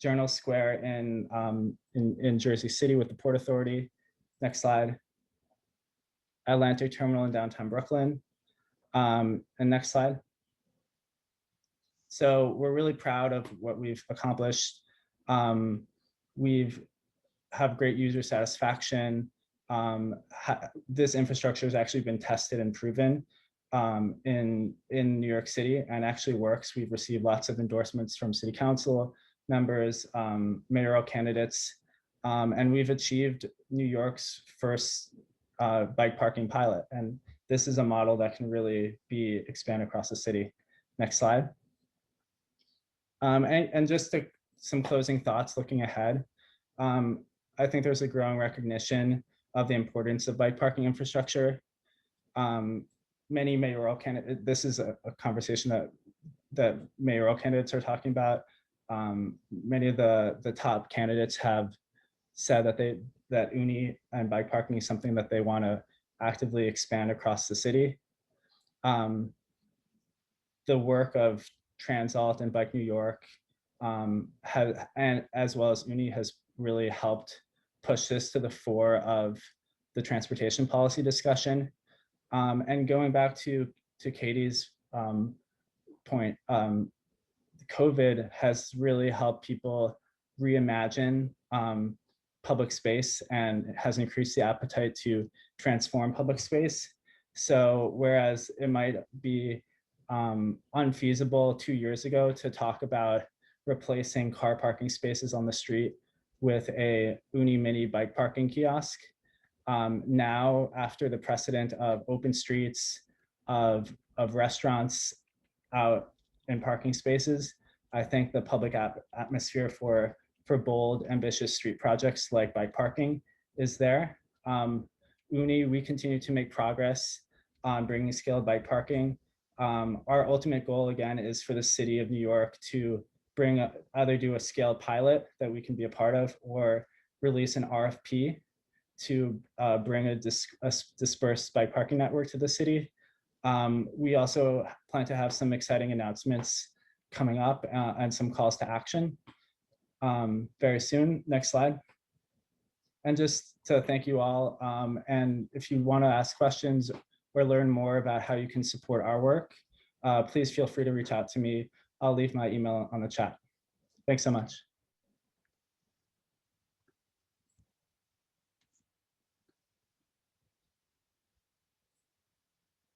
Journal Square in Jersey City with the Port Authority, next slide; Atlantic Terminal in downtown Brooklyn, and next slide. So we're really proud of what we've accomplished. We've have great user satisfaction. This infrastructure has actually been tested and proven in New York City and actually works. We've received lots of endorsements from city council members, mayoral candidates, and we've achieved New York's first bike parking pilot. And this is a model that can really be expanded across the city. Next slide. And just some closing thoughts looking ahead. I think there's a growing recognition of the importance of bike parking infrastructure. Many mayoral candidates, this is a conversation that mayoral candidates are talking about. Many of the top candidates have said that uni and bike parking is something that they want to actively expand across the city. The work of Transalt and Bike New York and as well as uni has really helped push this to the fore of the transportation policy discussion. And going back to Katie's point, COVID has really helped people reimagine public space and has increased the appetite to transform public space. So whereas it might be unfeasible 2 years ago to talk about replacing car parking spaces on the street with a uni mini bike parking kiosk, now after the precedent of open streets, of restaurants out in parking spaces, I think the public atmosphere for bold, ambitious street projects like bike parking is there. Uni, we continue to make progress on bringing scaled bike parking. Our ultimate goal, again, is for the city of New York to either do a scaled pilot that we can be a part of or release an RFP to bring a dispersed bike parking network to the city. We also plan to have some exciting announcements coming up and some calls to action very soon. Next slide. And just to thank you all. And if you want to ask questions or learn more about how you can support our work, please feel free to reach out to me. I'll leave my email on the chat. Thanks so much.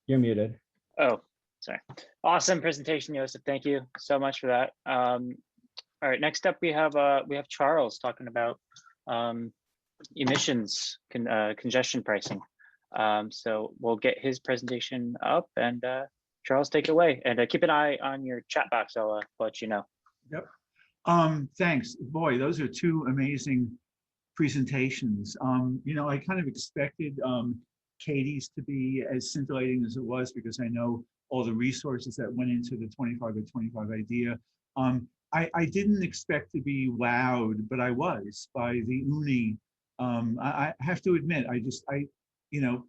You're muted. Oh, sorry. Awesome presentation, Joseph. Thank you so much for that. All right, next up we have Charles talking about emissions congestion pricing. So we'll get his presentation up, and Charles, take it away. And keep an eye on your chat box. I'll let you know. Yep. Thanks. Boy, those are 2 amazing presentations. You know, I kind of expected Katie's to be as scintillating as it was because I know all the resources that went into the 25 by 25 idea. I didn't expect to be wowed, but I was by the uni. I have to admit, you know,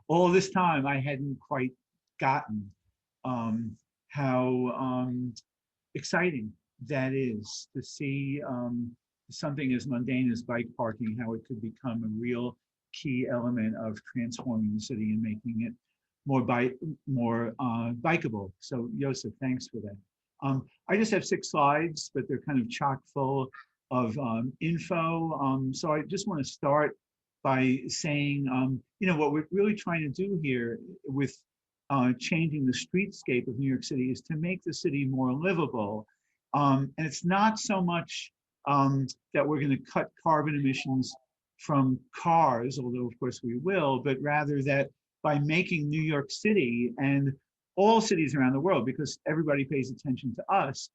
all this time I hadn't quite gotten how exciting that is to see something as mundane as bike parking, how it could become a real key element of transforming the city and making it more bikeable. So Joseph, thanks for that. I just have 6 slides, but they're kind of chock full of info. So I just want to start by saying, you know, what we're really trying to do here with changing the streetscape of New York City is to make the city more livable. And it's not so much that we're going to cut carbon emissions from cars, although of course we will, but rather that by making New York City and all cities around the world, because everybody pays attention to us,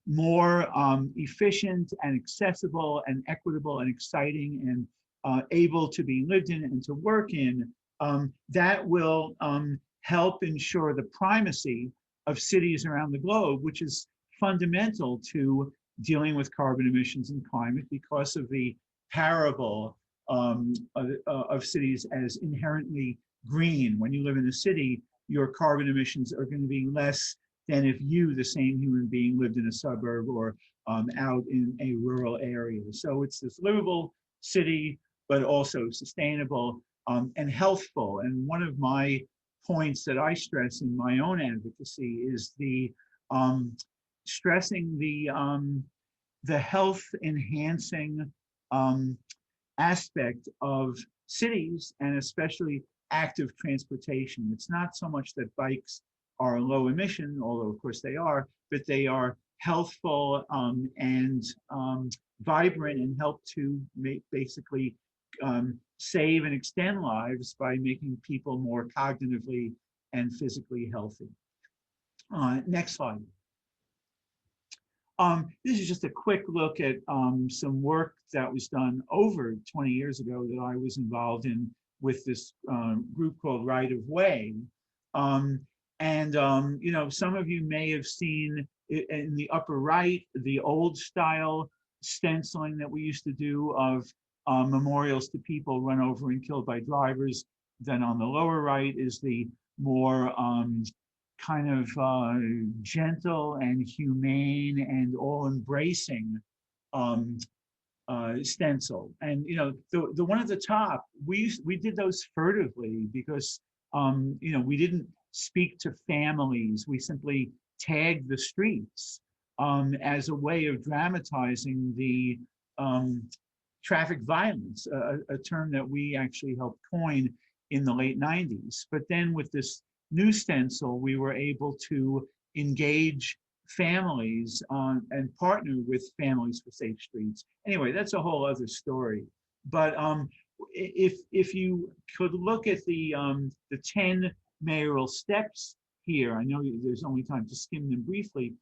more efficient and accessible and equitable and exciting and able to be lived in and to work in, that will help ensure the primacy of cities around the globe, which is fundamental to dealing with carbon emissions and climate because of the parable of cities as inherently green. When you live in a city, your carbon emissions are going to be less than if you, the same human being, lived in a suburb or out in a rural area. So it's this livable city, but also sustainable and healthful. And one of my points that I stress in my own advocacy is the stressing the health enhancing aspect of cities, and especially active transportation. It's not so much that bikes are low emission, although of course they are, but they are healthful and vibrant and help to basically save and extend lives by making people more cognitively and physically healthy. Next slide. This is just a quick look at some work that was done over 20 years ago that I was involved in with this group called Right of Way. You know, some of you may have seen in the upper right, the old style stenciling that we used to do of memorials to people run over and killed by drivers. Then on the lower right is the more kind of gentle and humane and all-embracing stencil. And you know, the one at the top, we did those furtively because you know, we didn't speak to families. We simply tagged the streets as a way of dramatizing the traffic violence, a term that we actually helped coin in the late 90s. But then with this new stencil, we were able to engage families and partner with Families for Safe Streets. Anyway, that's a whole other story. But if you could look at the 10 mayoral steps here, I know there's only time to skim them briefly.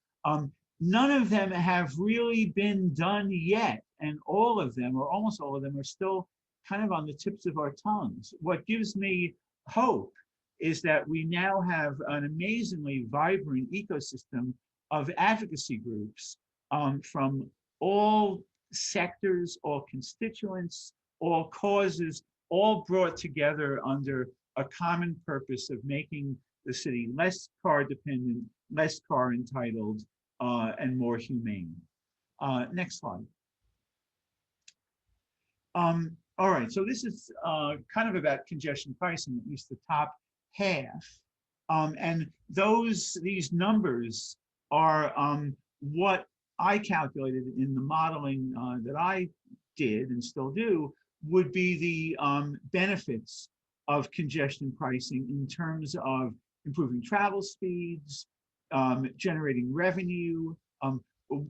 None of them have really been done yet, and all of them, or almost all of them, are still kind of on the tips of our tongues. What gives me hope is that we now have an amazingly vibrant ecosystem of advocacy groups from all sectors, all constituents, all causes, all brought together under a common purpose of making the city less car dependent, less car entitled, and more humane. Next slide. All right, so this is kind of about congestion pricing, at least the top half. And these numbers are what I calculated in the modeling that I did and still do, would be the benefits of congestion pricing in terms of improving travel speeds, generating revenue,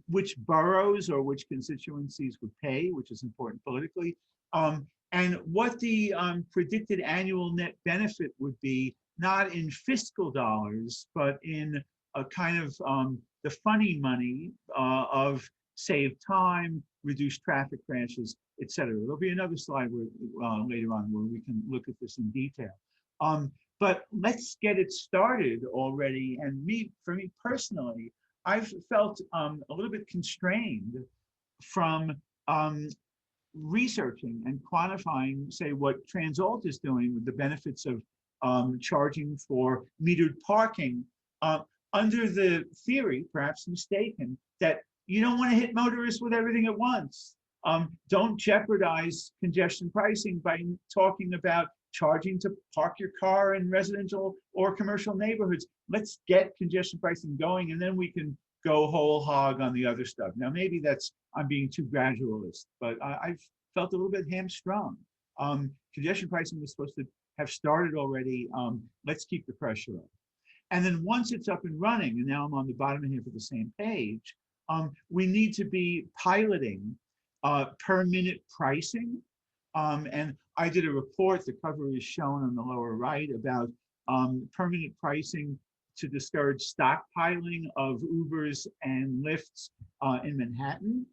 which boroughs or which constituencies would pay, which is important politically, and what the predicted annual net benefit would be, not in fiscal dollars, but in a kind of the funny money of saved time, reduced traffic crashes, et cetera. There'll be another slide where, later on where we can look at this in detail. But let's get it started already. And for me personally, I've felt a little bit constrained from researching and quantifying, say, what Transalt is doing with the benefits of charging for metered parking under the theory, perhaps mistaken, that you don't want to hit motorists with everything at once. Don't jeopardize congestion pricing by talking about charging to park your car in residential or commercial neighborhoods. Let's get congestion pricing going, and then we can go whole hog on the other stuff. Now, maybe I'm being too gradualist, but I've felt a little bit hamstrung. Congestion pricing was supposed to have started already. Let's keep the pressure up. And then once it's up and running, and now I'm on the bottom half of the same page, we need to be piloting per minute pricing. And I did a report, the cover is shown on the lower right, about per minute pricing to discourage stockpiling of Ubers and Lyfts in Manhattan.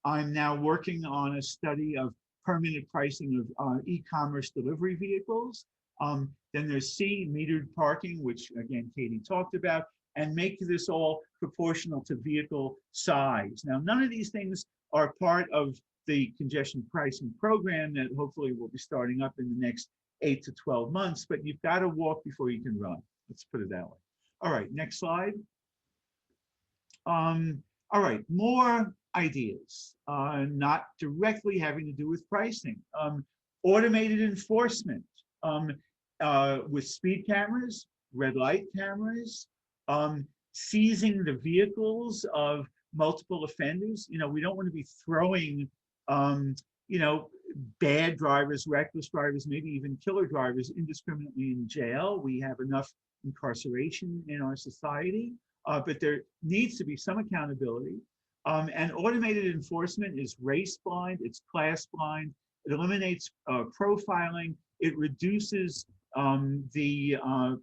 I'm now working on a study of per minute pricing of e-commerce delivery vehicles. Then there's C, metered parking, which again, Katie talked about. and make this all proportional to vehicle size. Now, none of these things are part of the congestion pricing program that hopefully will be starting up in the next 8 to 12 months, but you've got to walk before you can run. Let's put it that way. All right, next slide. All right, more ideas, not directly having to do with pricing. Automated enforcement with speed cameras, red light cameras, seizing the vehicles of multiple offenders. You know, we don't want to be throwing, you know, bad drivers, reckless drivers, maybe even killer drivers indiscriminately in jail. We have enough incarceration in our society, but there needs to be some accountability. And automated enforcement is race blind, it's class blind, it eliminates profiling, it reduces the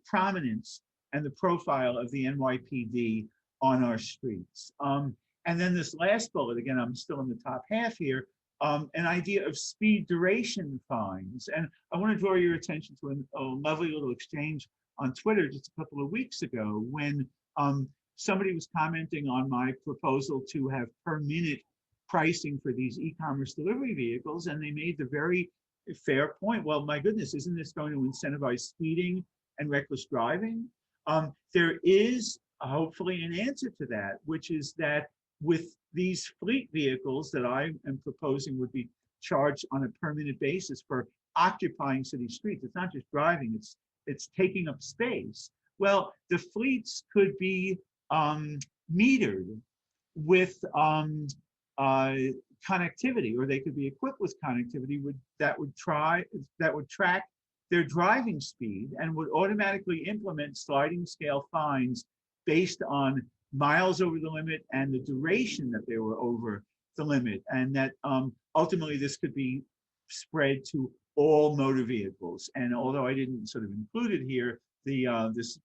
prominence and the profile of the NYPD on our streets. And then this last bullet, again, I'm still in the top half here, an idea of speed duration fines. And I want to draw your attention to a lovely little exchange on Twitter just a couple of weeks ago when somebody was commenting on my proposal to have per minute pricing for these e-commerce delivery vehicles. And they made the very fair point, well, my goodness, isn't this going to incentivize speeding and reckless driving? There is hopefully an answer to that, which is that with these fleet vehicles that I am proposing would be charged on a per minute basis for occupying city streets. It's not just driving, it's taking up space. Well, the fleets could be metered with connectivity, or they could be equipped with connectivity that would track their driving speed and would automatically implement sliding scale fines based on miles over the limit and the duration that they were over the limit, and that ultimately this could be spread to all motor vehicles. And although I didn't sort of include it here, the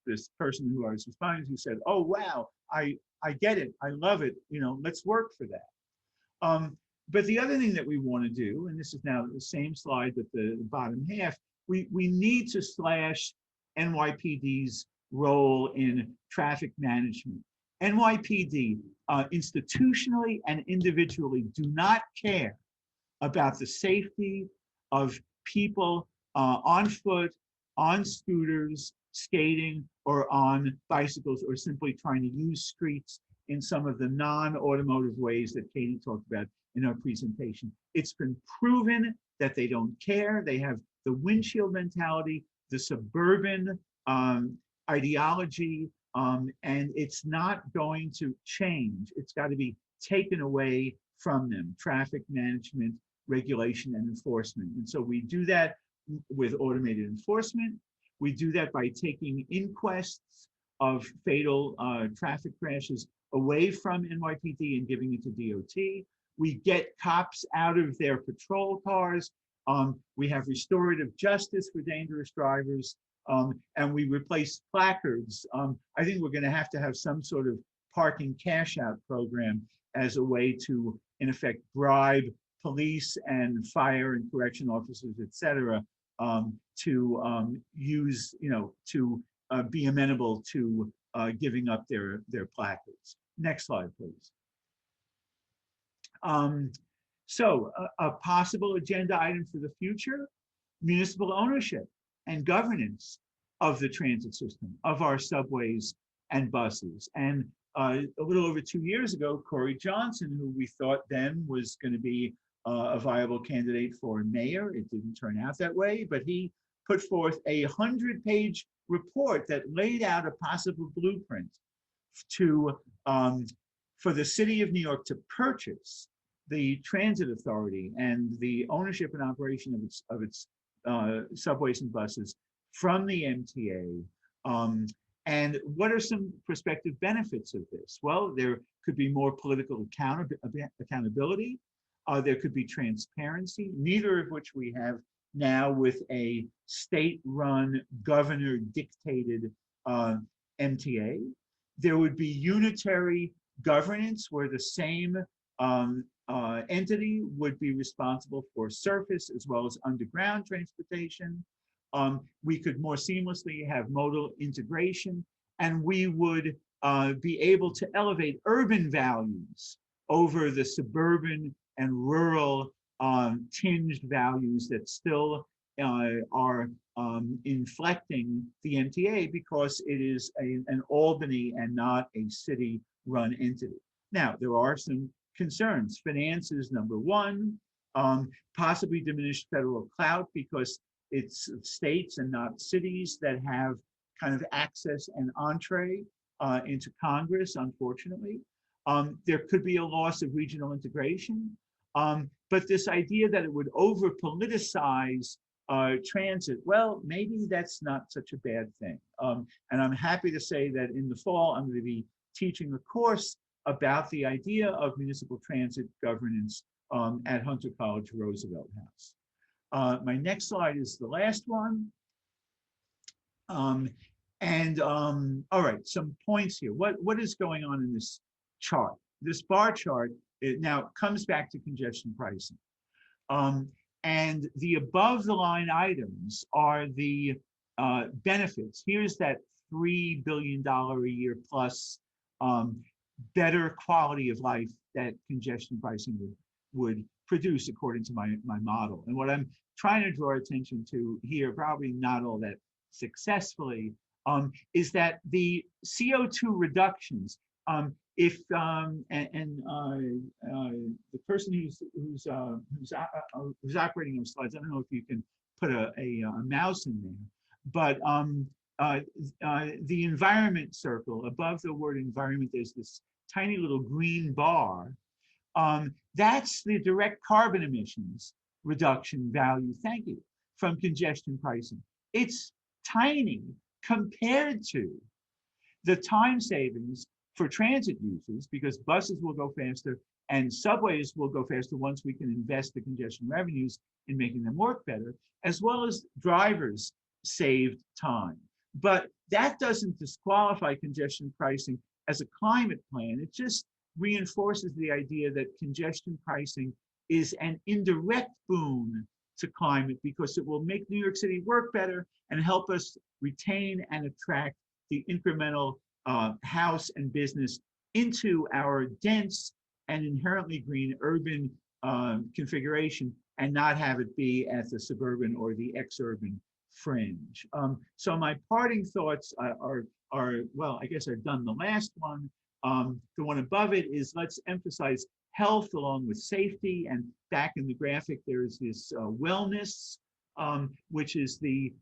this person who I was responding to said, "Oh wow, I get it, I love it. You know, let's work for that." But the other thing that we want to do, and this is now the same slide but the bottom half, we need to slash NYPD's role in traffic management. NYPD institutionally and individually do not care about the safety of people on foot, on scooters, skating, or on bicycles, or simply trying to use streets in some of the non-automotive ways that Katie talked about in our presentation. It's been proven that they don't care. They have the windshield mentality, the suburban ideology, and it's not going to change. It's got to be taken away from them, traffic management, regulation, and enforcement. And so we do that with automated enforcement. We do that by taking inquests of fatal traffic crashes away from NYPD and giving it to DOT. We get cops out of their patrol cars. We have restorative justice for dangerous drivers. And we replace placards. I think we're going to have some sort of parking cash out program as a way to, in effect, bribe police and fire and correction officers, et cetera, to use, you know, to be amenable to giving up their placards. Next slide, please. So a possible agenda item for the future, municipal ownership and governance of the transit system, of our subways and buses. And a little over 2 years ago, Corey Johnson, who we thought then was going to be a viable candidate for mayor, it didn't turn out that way, but he put forth a 100-page report that laid out a possible blueprint to for the city of New York to purchase the transit authority and the ownership and operation of its subways and buses from the MTA. And what are some prospective benefits of this? Well, there could be more political accountability. There could be transparency, neither of which we have now with a state-run, governor-dictated MTA. There would be unitary governance where the same entity would be responsible for surface as well as underground transportation. We could more seamlessly have modal integration and we would be able to elevate urban values over the suburban and rural tinged values that still are inflecting the MTA because it is an Albany and not a city-run entity. Now, there are some concerns. Finance is number one, possibly diminished federal clout because it's states and not cities that have kind of access and entree into Congress, unfortunately. There could be a loss of regional integration. But this idea that it would over politicize transit, well, maybe that's not such a bad thing. And I'm happy to say that in the fall, I'm going to be teaching a course about the idea of municipal transit governance at Hunter College Roosevelt House. My next slide is the last one. All right, some points here. What is going on in this chart? This bar chart, it now comes back to congestion pricing. And the above the line items are the benefits. Here's that $3 billion a year plus better quality of life that congestion pricing would produce according to my model. And what I'm trying to draw attention to here, probably not all that successfully, is that the CO2 reductions, if the person who's operating those slides, I don't know if you can put a mouse in there, but the environment circle above the word environment, there's this tiny little green bar. That's the direct carbon emissions reduction value, thank you, from congestion pricing. It's tiny compared to the time savings for transit users, because buses will go faster and subways will go faster once we can invest the congestion revenues in making them work better, as well as drivers saved time. But that doesn't disqualify congestion pricing as a climate plan. It just reinforces the idea that congestion pricing is an indirect boon to climate because it will make New York City work better and help us retain and attract the incremental house and business into our dense and inherently green urban configuration and not have it be at the suburban or the ex-urban fringe. So my parting thoughts are, well, I guess I've done the last one. The one above it is let's emphasize health along with safety, and back in the graphic there is this wellness, which is the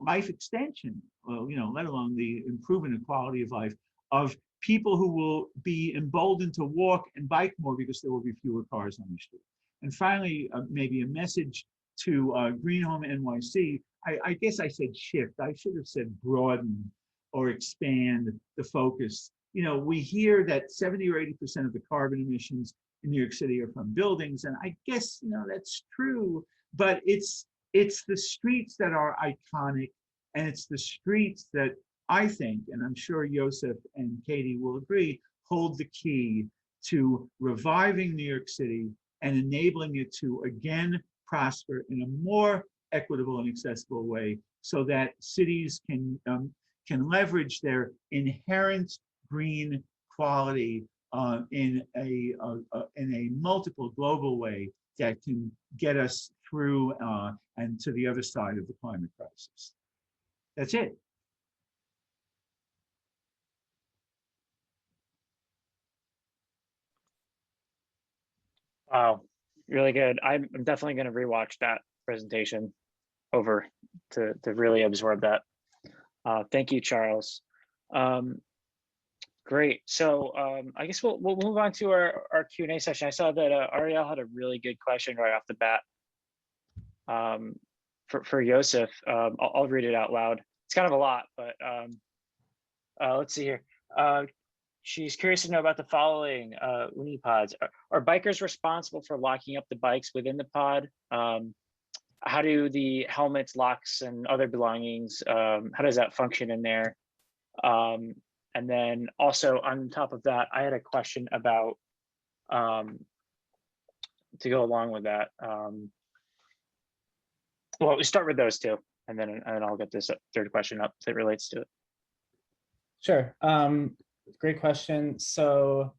life extension, let alone the improvement in quality of life of people who will be emboldened to walk and bike more because there will be fewer cars on the street. And finally, maybe a message to Green Home NYC. I guess I said shift. I should have said broaden or expand the focus. We hear that 70 or 80% of the carbon emissions in New York City are from buildings, and I guess that's true. But it's the streets that are iconic, and it's the streets that I think, and I'm sure Joseph and Katie will agree, hold the key to reviving New York City and enabling it to again prosper in a more equitable and accessible way, so that cities can leverage their inherent green quality in a multiple global way that can get us through and to the other side of the climate crisis. That's it. Wow, really good. I'm definitely going to rewatch that presentation over to really absorb that. Thank you, Charles. Great. So I guess we'll move on to our Q&A session. I saw that Ariel had a really good question right off the bat for Joseph. I'll read it out loud. It's kind of a lot, but let's see here. She's curious to know about the following unipods. Are bikers responsible for locking up the bikes within the pod? How do the helmets, locks, and other belongings, how does that function in there? And then also on top of that, I had a question about, to go along with that. Well, we start with those two, and then I'll get this third question up that relates to it. Sure. Great question. So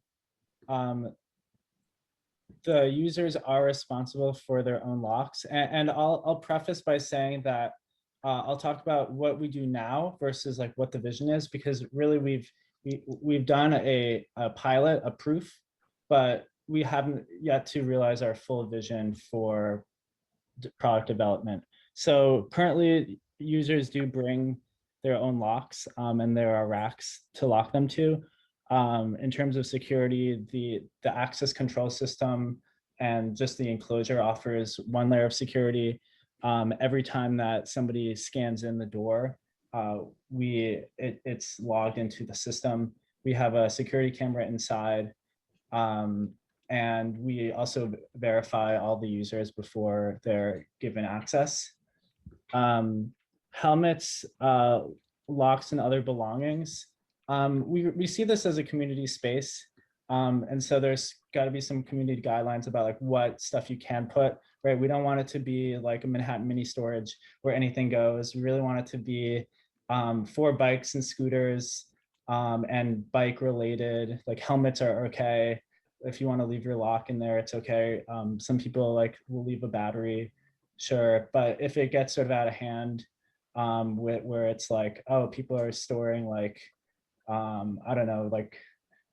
the users are responsible for their own locks. And I'll preface by saying that I'll talk about what we do now versus like what the vision is, because really we've done a pilot, a proof, but we haven't yet to realize our full vision for product development. So currently users do bring their own locks, and there are racks to lock them to. In terms of security, the access control system and just the enclosure offers one layer of security. Every time that somebody scans in the door, it's logged into the system. We have a security camera inside, and we also verify all the users before they're given access. Helmets, locks, and other belongings. We see this as a community space. And so there's got to be some community guidelines about like what stuff you can put, right? We don't want it to be like a Manhattan mini storage where anything goes. We really want it to be for bikes and scooters, and bike related, like helmets are okay. If you want to leave your lock in there, it's okay. Some people like will leave a battery, sure. But if it gets sort of out of hand, where it's like, oh, people are storing like, I don't know, like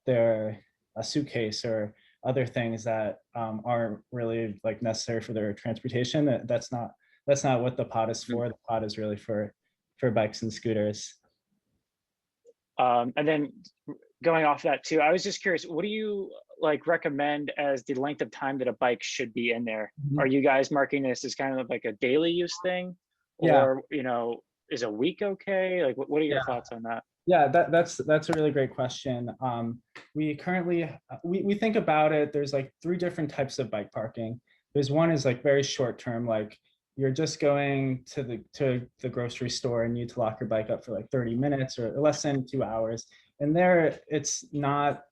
a suitcase or other things that aren't really like necessary for their transportation. That's not what the pod is for. The pod is really for bikes and scooters. And then going off that too, I was just curious, what do you like recommend as the length of time that a bike should be in there? Mhm. Are you guys marking this as kind of like a daily use thing? Yeah. Or, is a week okay? Like, what are your Yeah. thoughts on that? Yeah, that's a really great question. We currently, we think about it, there's like 3 different types of bike parking. There's one is like very short term, like you're just going to the grocery store and you need to lock your bike up for like 30 minutes or less than 2 hours. And there it's not,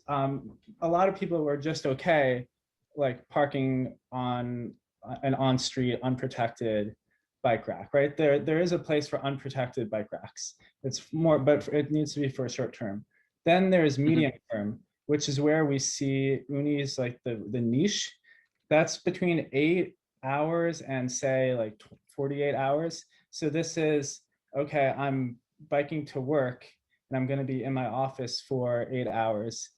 a lot of people were just okay, like parking on an on-street unprotected bike rack, right? There is a place for unprotected bike racks. It's more, but it needs to be for a short term. Then there's medium term, which is where we see Uni's like the niche. That's between 8 hours and say like 48 hours. So this is, okay, I'm biking to work and I'm going to be in my office for 8 hours.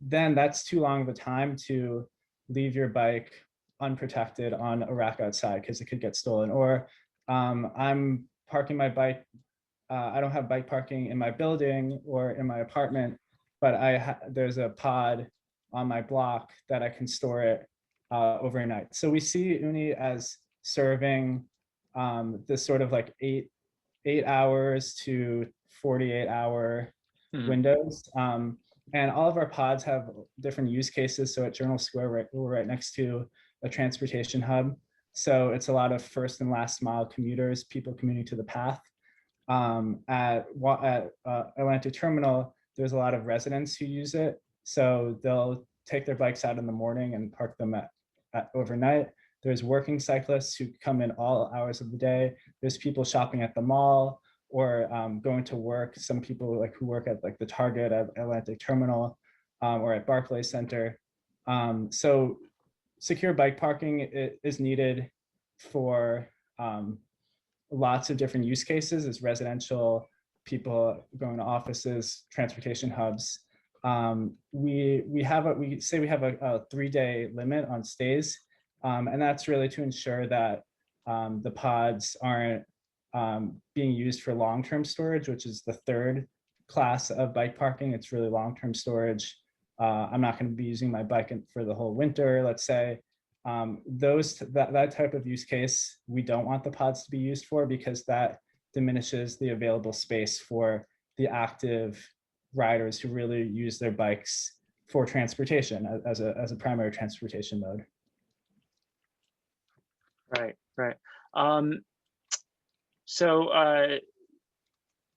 Then that's too long of a time to leave your bike unprotected on a rack outside because it could get stolen. Or I'm parking my bike, I don't have bike parking in my building or in my apartment, but there's a pod on my block that I can store it overnight. So we see Uni as serving this sort of like 8 hours to 48 hour windows. And all of our pods have different use cases. So at Journal Square, we're right next to a transportation hub. So it's a lot of first and last mile commuters, people commuting to the path. At Atlantic Terminal, there's a lot of residents who use it. So they'll take their bikes out in the morning and park them at overnight. There's working cyclists who come in all hours of the day. There's people shopping at the mall or going to work. Some people like who work at like the Target at Atlantic Terminal or at Barclays Center. So secure bike parking is needed for lots of different use cases. It's residential, people going to offices, transportation hubs. We have a 3-day limit on stays, and that's really to ensure that the pods aren't being used for long-term storage, which is the 3rd class of bike parking. It's really long-term storage. I'm not going to be using my bike for the whole winter, let's say. That type of use case, we don't want the pods to be used for because that diminishes the available space for the active riders who really use their bikes for transportation as a primary transportation mode. Right. So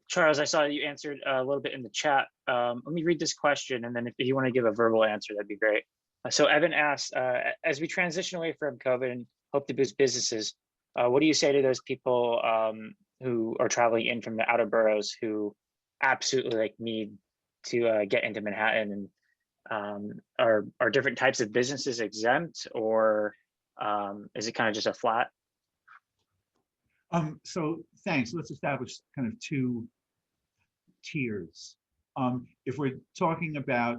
Charles, I saw you answered a little bit in the chat. Let me read this question, and then if you want to give a verbal answer, that'd be great. So Evan asked, as we transition away from COVID and hope to boost businesses, what do you say to those people who are traveling in from the outer boroughs who absolutely like need to get into Manhattan? And are different types of businesses exempt, or is it kind of just a flat? So thanks. Let's establish kind of two tiers. If we're talking about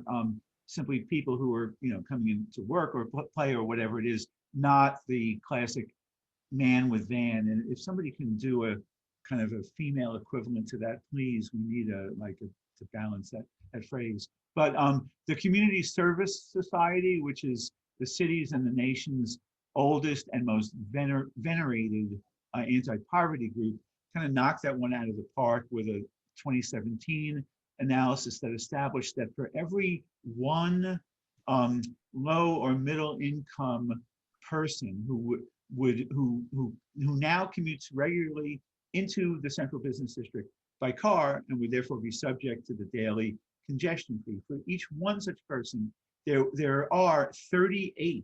simply people who are, coming in to work or play or whatever it is, not the classic man with van. And if somebody can do a kind of a female equivalent to that, please, we need to balance that phrase. But the Community Service Society, which is the city's and the nation's oldest and most venerated anti-poverty group, kind of knocked that one out of the park with a 2017 analysis that established that for every one low or middle income person who now commutes regularly into the central business district by car and would therefore be subject to the daily congestion fee, for each one such person, there are 38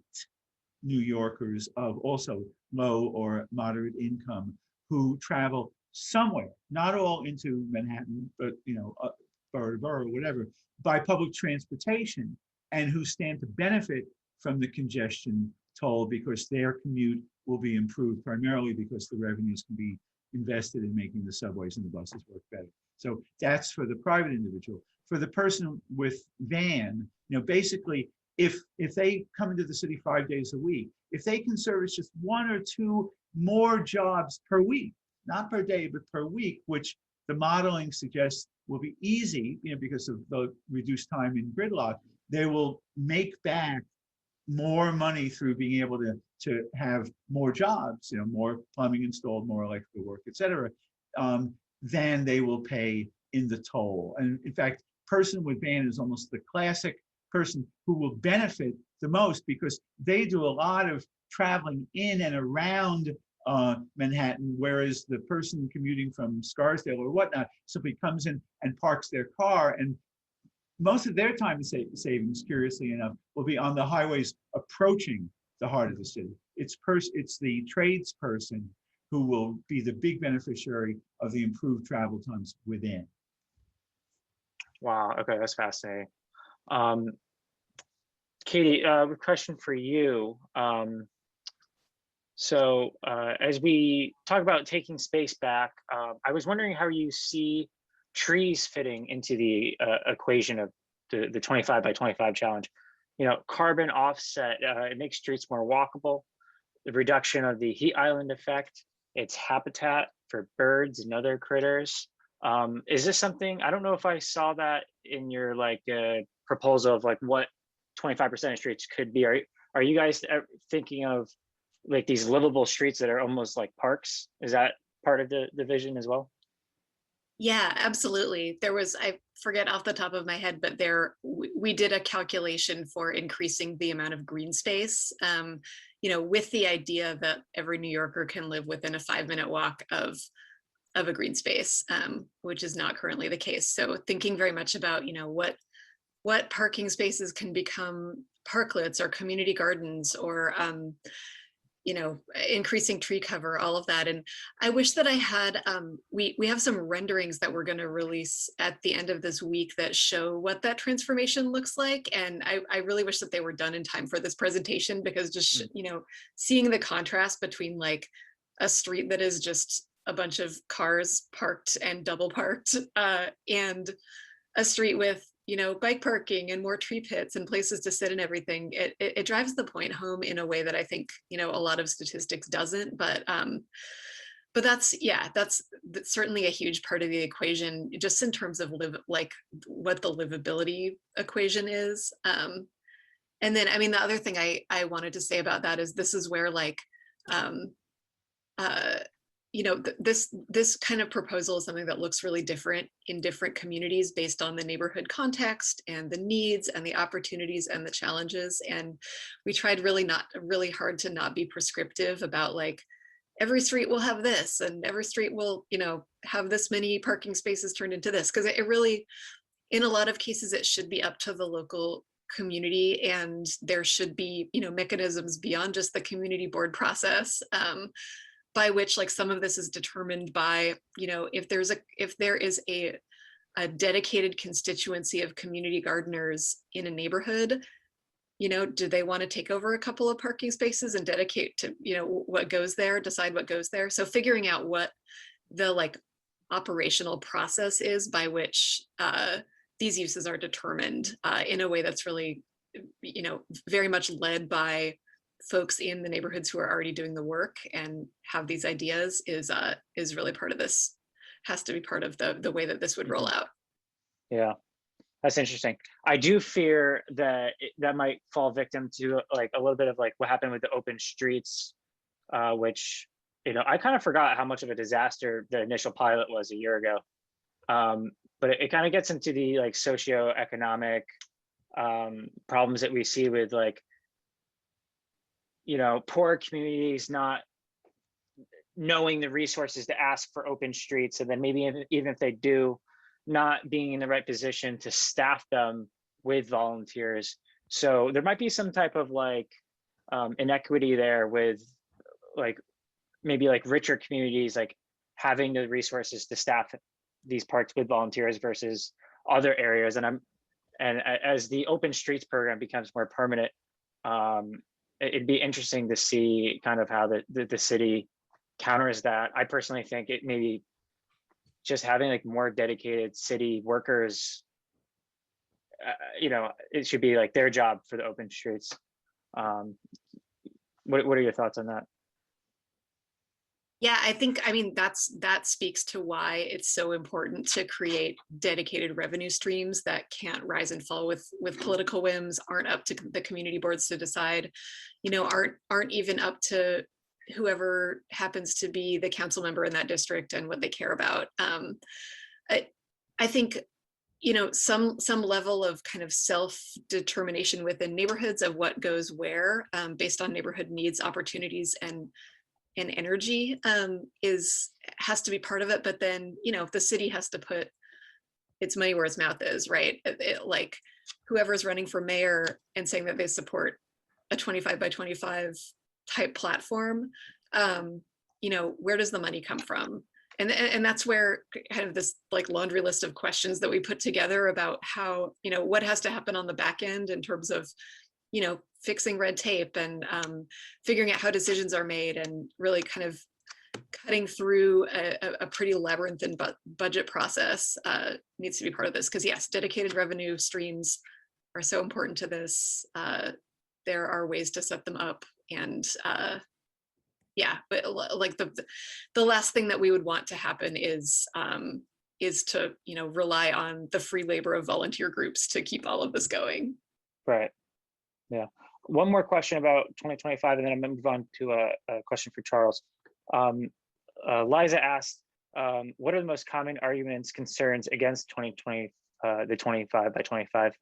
New Yorkers of also low or moderate income who travel somewhere, not all into Manhattan, but borough to borough, whatever, by public transportation, and who stand to benefit from the congestion toll because their commute will be improved primarily because the revenues can be invested in making the subways and the buses work better. So that's for the private individual. For the person with van, basically, if they come into the city 5 days a week, if they can service just one or two more jobs per week, not per day, but per week, which the modeling suggests will be easy, because of the reduced time in gridlock, they will make back more money through being able to have more jobs, more plumbing installed, more electrical work, et cetera, than they will pay in the toll. And in fact, person with van is almost the classic person who will benefit the most because they do a lot of traveling in and around Manhattan, whereas the person commuting from Scarsdale or whatnot simply comes in and parks their car, and most of their time savings, curiously enough, will be on the highways approaching the heart of the city. It's the tradesperson who will be the big beneficiary of the improved travel times within. Wow, okay, that's fascinating. Katie, a question for you. So as we talk about taking space back, I was wondering how you see trees fitting into the equation of the 25 by 25 challenge. Carbon offset, it makes streets more walkable, the reduction of the heat island effect, its habitat for birds and other critters. Is this something, I don't know if I saw that in your proposal of what 25% of streets could be. Are you guys thinking of these livable streets that are almost like parks? Is that part of the vision as well? Yeah, absolutely. There was, I forget off the top of my head, but we did a calculation for increasing the amount of green space, with the idea that every New Yorker can live within a 5-minute walk of a green space, which is not currently the case. So thinking very much about, what parking spaces can become parklets or community gardens or, increasing tree cover, all of that. And I wish that I had, we have some renderings that we're going to release at the end of this week that show what that transformation looks like. And I really wish that they were done in time for this presentation, because just, seeing the contrast between a street that is just a bunch of cars parked and double parked and a street with bike parking and more tree pits and places to sit and everything, it drives the point home in a way that I think a lot of statistics doesn't. But that's certainly a huge part of the equation, just in terms of what the livability equation is. And then the other thing I wanted to say about that is this is where this kind of proposal is something that looks really different in different communities based on the neighborhood context and the needs and the opportunities and the challenges. And we tried really hard to not be prescriptive about every street will have this and every street will, have this many parking spaces turned into this. Because it really, in a lot of cases, it should be up to the local community, and there should be, mechanisms beyond just the community board process. By which some of this is determined by, if there is a a dedicated constituency of community gardeners in a neighborhood, do they want to take over a couple of parking spaces and dedicate to, what goes there, decide what goes there? So figuring out what the operational process is by which these uses are determined in a way that's really, very much led by folks in the neighborhoods who are already doing the work and have these ideas is really part of this, has to be part of the way that this would roll out. Yeah, that's interesting. I do fear that that might fall victim to a little bit of what happened with the open streets, which, I kind of forgot how much of a disaster the initial pilot was a year ago. But it kind of gets into the socioeconomic problems that we see with poor communities not knowing the resources to ask for open streets, and then maybe even if they do, not being in the right position to staff them with volunteers. So there might be some type of inequity there with maybe richer communities having the resources to staff these parks with volunteers versus other areas. And as the open streets program becomes more permanent, it'd be interesting to see kind of how the city counters that. I personally think it maybe just having more dedicated city workers, it should be their job for the open streets. What are your thoughts on that? Yeah, that speaks to why it's so important to create dedicated revenue streams that can't rise and fall with political whims, aren't up to the community boards to decide, aren't even up to whoever happens to be the council member in that district and what they care about. I think, some level of kind of self-determination within neighborhoods of what goes where, based on neighborhood needs, opportunities, and energy has to be part of it. But then, the city has to put its money where its mouth is, right? Whoever's running for mayor and saying that they support a 25 by 25 type platform, where does the money come from? And that's where kind of this laundry list of questions that we put together about how, what has to happen on the back end in terms of, fixing red tape and figuring out how decisions are made and really kind of cutting through a pretty labyrinthine budget process needs to be part of this. Because yes, dedicated revenue streams are so important to this. There are ways to set them up, and yeah, but the last thing that we would want to happen is to rely on the free labor of volunteer groups to keep all of this going. Right. Yeah. One more question about 2025, and then I'm going to move on to a question for Charles. Liza asked, what are the most common arguments, concerns against 2020, the 25 by 25?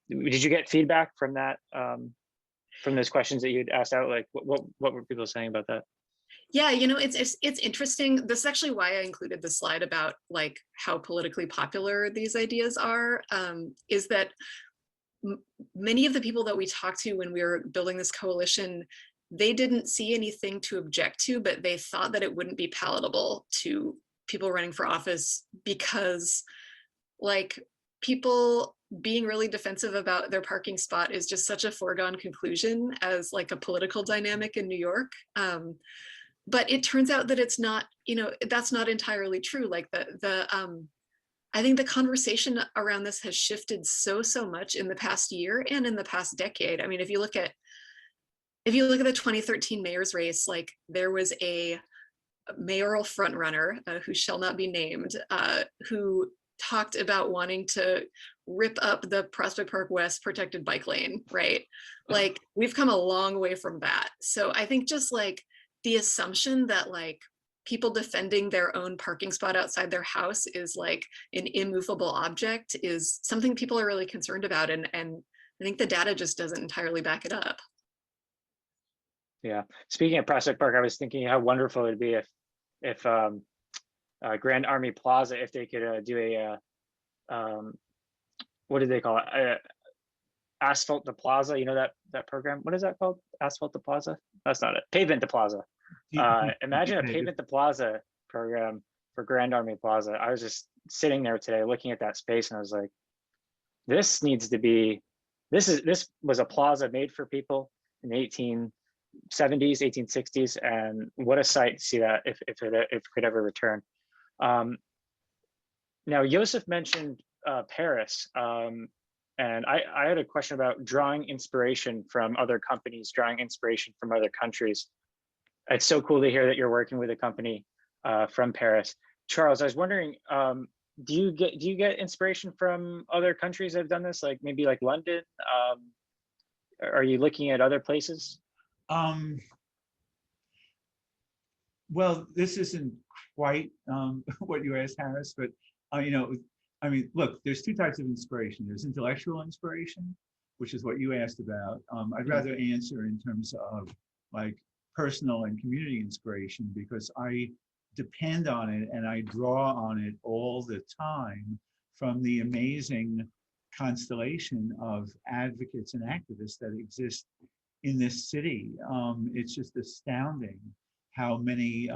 Did you get feedback from that, from those questions that you'd asked out? What were people saying about that? Yeah, it's interesting. This is actually why I included the slide about how politically popular these ideas are, is that many of the people that we talked to when we were building this coalition, they didn't see anything to object to, but they thought that it wouldn't be palatable to people running for office because people being really defensive about their parking spot is just such a foregone conclusion as a political dynamic in New York. But it turns out that it's not, that's not entirely true. I think the conversation around this has shifted so much in the past year and in the past decade. I mean, if you look at the 2013 mayor's race, there was a mayoral frontrunner who shall not be named, who talked about wanting to rip up the Prospect Park West protected bike lane, right? We've come a long way from that. So I think just the assumption that people defending their own parking spot outside their house is an immovable object is something people are really concerned about. And I think the data just doesn't entirely back it up. Yeah. Speaking of Prospect Park, I was thinking how wonderful it'd be if Grand Army Plaza, if they could do a, what do they call it? Asphalt the Plaza, that program? What is that called? Asphalt the Plaza? That's not it. Pavement the Plaza. Imagine a Pavement the Plaza program for Grand Army Plaza. I was just sitting there today looking at that space and I was like, this needs to be, this was a plaza made for people in the 1870s, 1860s, and what a sight to see that if it could ever return. Now, Joseph mentioned Paris, and I had a question about drawing inspiration from other companies, drawing inspiration from other countries. It's so cool to hear that you're working with a company from Paris. Charles, I was wondering, do you get inspiration from other countries that have done this, like maybe like London? Are you looking at other places? Well, this isn't quite what you asked, Harris, but you know, I mean, look, there's two types of inspiration. There's intellectual inspiration, which is what you asked about. I'd rather answer in terms of like personal and community inspiration, because I depend on it and I draw on it all the time from the amazing constellation of advocates and activists that exist in this city. It's just astounding how many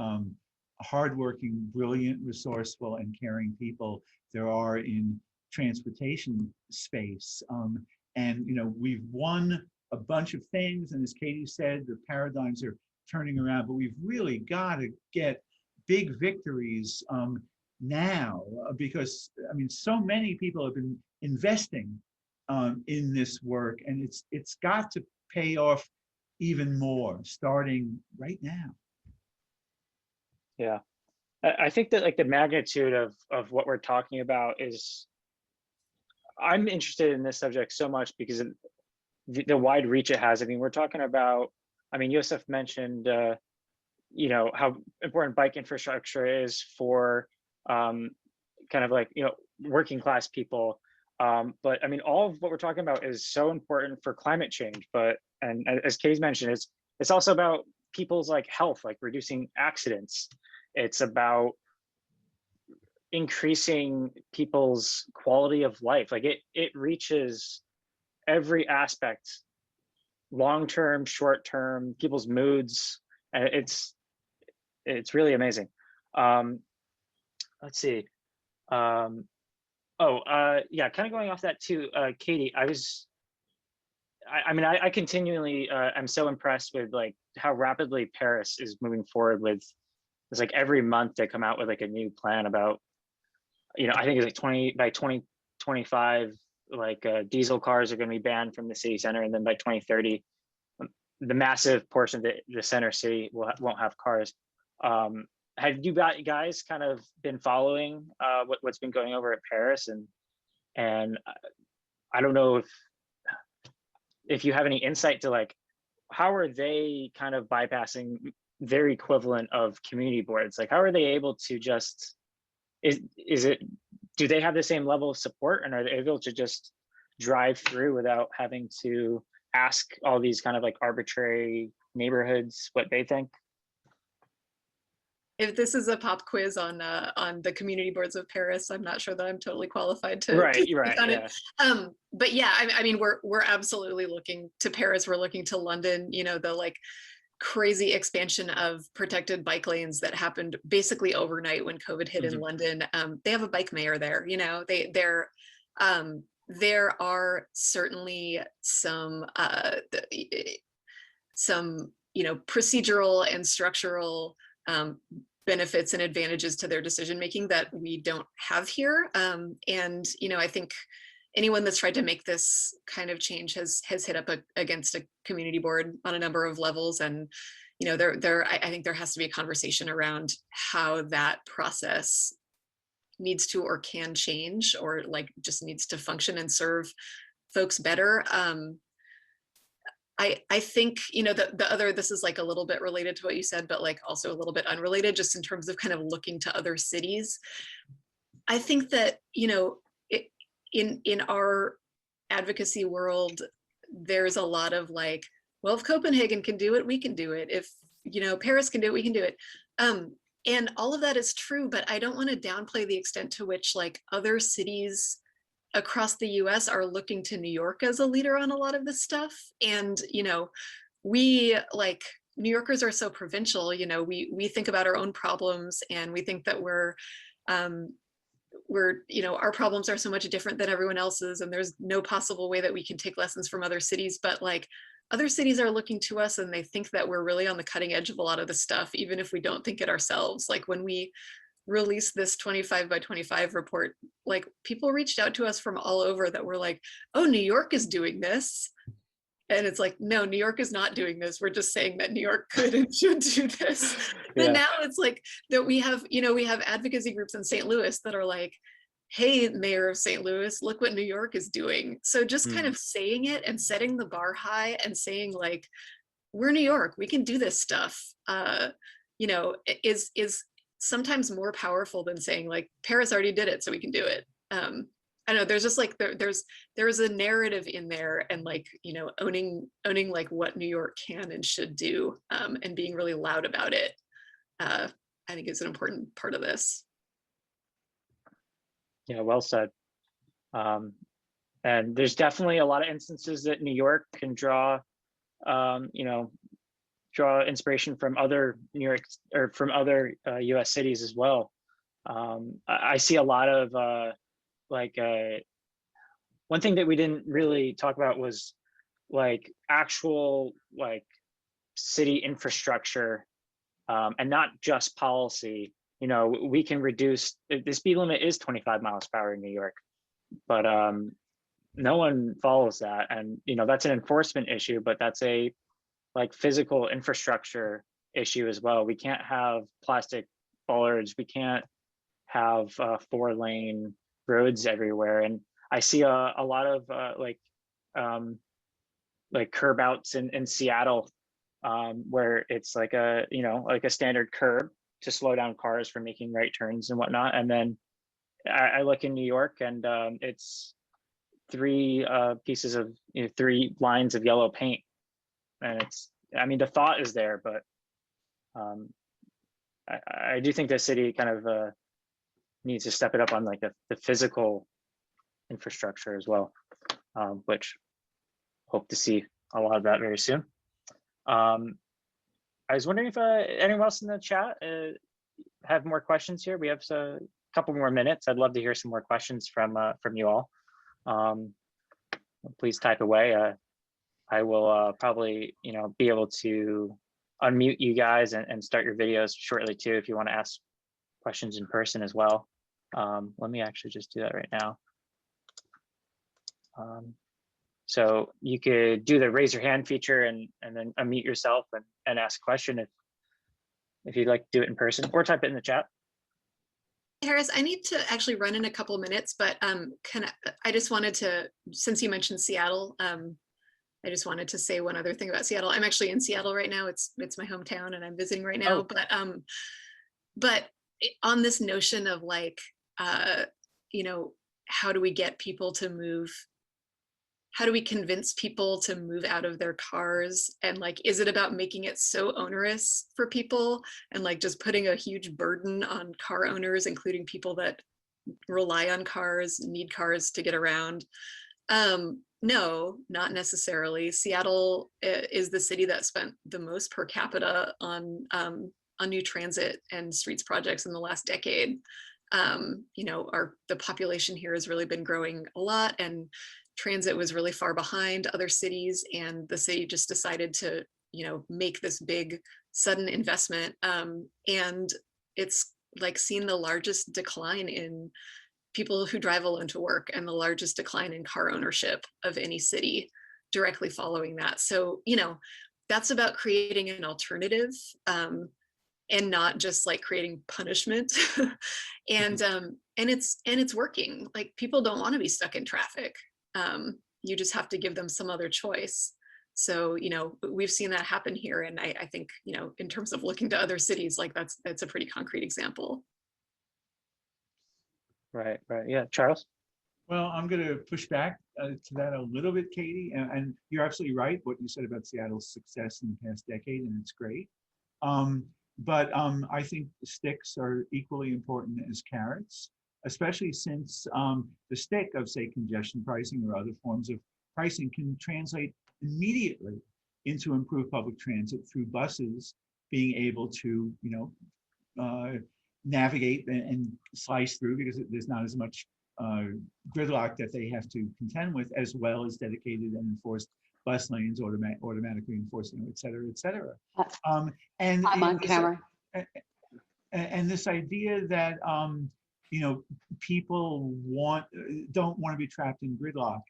hardworking, brilliant, resourceful, and caring people there are in transportation space. And you know, we've won a bunch of things, and as Katie said, the paradigms are turning around, but we've really got to get big victories now, because I mean, so many people have been investing in this work, and it's got to pay off even more starting right now. Yeah, I think that like the magnitude of what we're talking about is, I'm interested in this subject so much because of the wide reach it has. I mean, we're talking about, I mean, Yosef mentioned, you know, how important bike infrastructure is for kind of like, you know, working class people. But I mean, all of what we're talking about is so important for climate change. But, and as Katie's mentioned, it's also about people's like health, like reducing accidents. It's about increasing people's quality of life. Like it reaches every aspect, long-term, short-term, people's moods. And it's really amazing. Let's see. Yeah, kind of going off that too, Katie, I mean, I continually am so impressed with like how rapidly Paris is moving forward with, it's like every month they come out with like a new plan about, you know, I think it's like by 2025, like diesel cars are going to be banned from the city center, and then by 2030, the massive portion of the center city won't have cars. Have you guys kind of been following what's been going over at Paris, and I don't know if you have any insight to like how are they kind of bypassing their equivalent of community boards? Like how are they able to just, do they have the same level of support, and are they able to just drive through without having to ask all these kind of like arbitrary neighborhoods what they think? If this is a pop quiz on the community boards of Paris, I'm not sure that I'm totally qualified to Right, speak right, on yeah. it. But yeah, I mean, we're absolutely looking to Paris. We're looking to London. You know, the like crazy expansion of protected bike lanes that happened basically overnight when COVID hit in London. They have a bike mayor there. You know, there are certainly some you know, procedural and structural benefits and advantages to their decision making that we don't have here. And you know, I think anyone that's tried to make this kind of change has hit up against a community board on a number of levels. And you know, I think there has to be a conversation around how that process needs to or can change, or like just needs to function and serve folks better. I think, you know, the other, this is like a little bit related to what you said, but like also a little bit unrelated, just in terms of kind of looking to other cities. I think that, you know, in our advocacy world, there's a lot of like, well, if Copenhagen can do it, we can do it. If, you know, Paris can do it, we can do it. And all of that is true, but I don't want to downplay the extent to which like other cities across the US are looking to New York as a leader on a lot of this stuff. And, you know, we like New Yorkers are so provincial, you know, we think about our own problems and we think that you know, our problems are so much different than everyone else's, and there's no possible way that we can take lessons from other cities. But like, other cities are looking to us and they think that we're really on the cutting edge of a lot of the stuff, even if we don't think it ourselves. Like when we released this 25 by 25 report, like people reached out to us from all over that were like, oh, New York is doing this. And it's like, no, New York is not doing this. We're just saying that New York could and should do this. But now it's like that we have, you know, we have advocacy groups in St. Louis that are like, hey, Mayor of St. Louis, look what New York is doing. So just kind of saying it and setting the bar high and saying like, we're New York, we can do this stuff, you know, is sometimes more powerful than saying like, Paris already did it, so we can do it. I don't know, there's just like, there's a narrative in there, and like, you know, owning like what New York can and should do, and being really loud about it, I think is an important part of this. Yeah, well said. And there's definitely a lot of instances that New York can draw, you know, draw inspiration from other New York or from other US cities as well. I see a lot of one thing that we didn't really talk about was like actual like city infrastructure, and not just policy. You know, we can reduce, the speed limit is 25 miles per hour in New York, but no one follows that. And, you know, that's an enforcement issue, but that's a like physical infrastructure issue as well. We can't have plastic bollards. We can't have 4-lane roads everywhere. And I see a lot of like curb outs in Seattle, where it's like a, you know, like a standard curb to slow down cars from making right turns and whatnot. And then I look in New York and it's 3 pieces of, you know, 3 lines of yellow paint. And it's, I mean, the thought is there, but I do think the city kind of needs to step it up on like the physical infrastructure as well, which hope to see a lot of that very soon. I was wondering if anyone else in the chat have more questions here. We have a couple more minutes. I'd love to hear some more questions from you all. Please type away. I will probably, you know, be able to unmute you guys and start your videos shortly too, if you want to ask questions in person as well. Let me actually just do that right now. So you could do the raise your hand feature and then unmute yourself and ask a question if you'd like to do it in person, or type it in the chat. Harris, I need to actually run in a couple minutes, but I just wanted to, since you mentioned Seattle, I just wanted to say one other thing about Seattle. I'm actually in Seattle right now. It's my hometown and I'm visiting right now. Oh. But on this notion of like, you know, how do we get people to move? How do we convince people to move out of their cars? And like, is it about making it so onerous for people and like just putting a huge burden on car owners, including people that rely on cars, need cars to get around? No, not necessarily. Seattle is the city that spent the most per capita on new transit and streets projects in the last decade. You know, the population here has really been growing a lot, and transit was really far behind other cities, and the city just decided to, you know, make this big sudden investment. And it's like seen the largest decline in people who drive alone to work and the largest decline in car ownership of any city directly following that. So, you know, that's about creating an alternative, and not just like creating punishment. And it's working. Like, people don't want to be stuck in traffic. You just have to give them some other choice. So, you know, we've seen that happen here. And I think, you know, in terms of looking to other cities, like that's a pretty concrete example. Right. Yeah, Charles? Well, I'm going to push back to that a little bit, Katie. And you're absolutely right, what you said about Seattle's success in the past decade, and it's great. But I think the sticks are equally important as carrots, especially since the stick of, say, congestion pricing or other forms of pricing can translate immediately into improved public transit through buses being able to, navigate and slice through because there's not as much gridlock that they have to contend with, as well as dedicated and enforced bus lanes, automatically enforcing, et cetera, et cetera. And I'm on camera. And this idea that people don't want to be trapped in gridlock.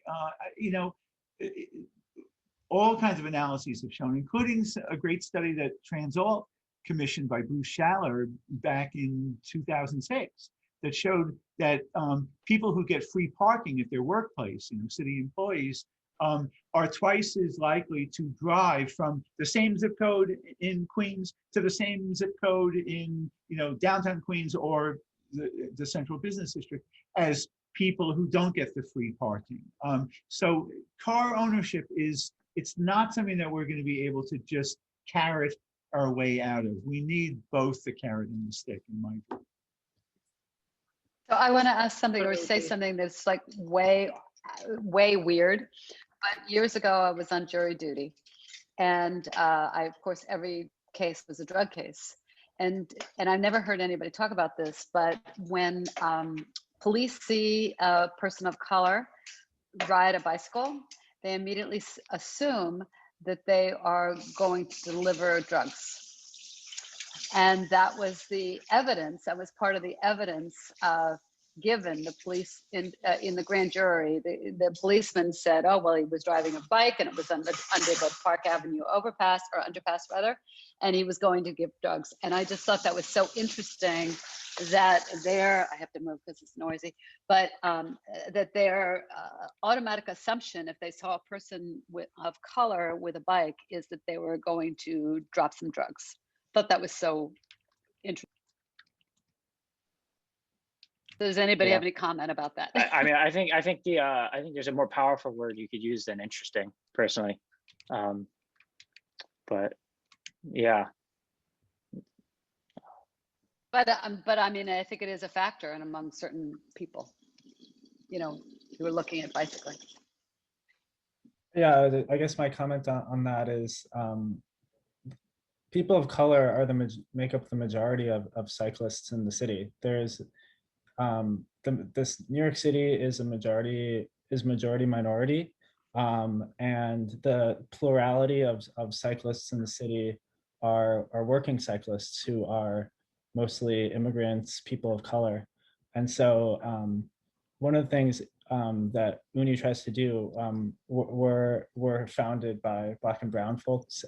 All kinds of analyses have shown, including a great study that Transalt commissioned by Bruce Schaller back in 2006, that showed that people who get free parking at their workplace, city employees, are twice as likely to drive from the same zip code in Queens to the same zip code in downtown Queens or the central business district as people who don't get the free parking. So car ownership it's not something that we're going to be able to just carrot our way out of. We need both the carrot and the stick, in my view. So I want to ask something or say something that's like way weird. But years ago, I was on jury duty, and of course, every case was a drug case. And I've never heard anybody talk about this, but when police see a person of color ride a bicycle, they immediately assume that they are going to deliver drugs. And that was the evidence, that was part of the evidence given the police in the grand jury. The policeman said, oh, well, he was driving a bike and it was under the Park Avenue overpass, or underpass rather, and he was going to give drugs. And I just thought that was so interesting that I have to move because it's noisy, but that their automatic assumption, if they saw a person of color with a bike, is that they were going to drop some drugs. Thought that was so interesting. Does anybody have any comment about that? I think there's a more powerful word you could use than interesting, personally. But yeah. But I mean, I think it is a factor, and among certain people, who are looking at bicycling. Yeah, I guess my comment on that is people of color make up the majority of cyclists in the city. There's this New York City is majority minority, and the plurality of cyclists in the city are working cyclists who are mostly immigrants, people of color. And so one of the things that Uni tries to do, were founded by Black and Brown folks,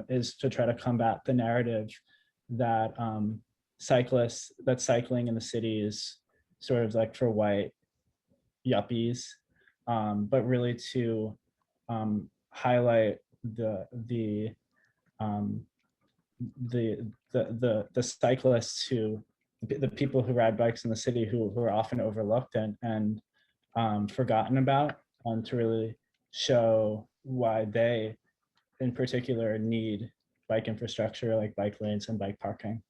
is to try to combat the narrative that cycling in the city is sort of like for white yuppies, but really to highlight the cyclists the people who ride bikes in the city who are often overlooked and forgotten about, to really show why they in particular need bike infrastructure like bike lanes and bike parking.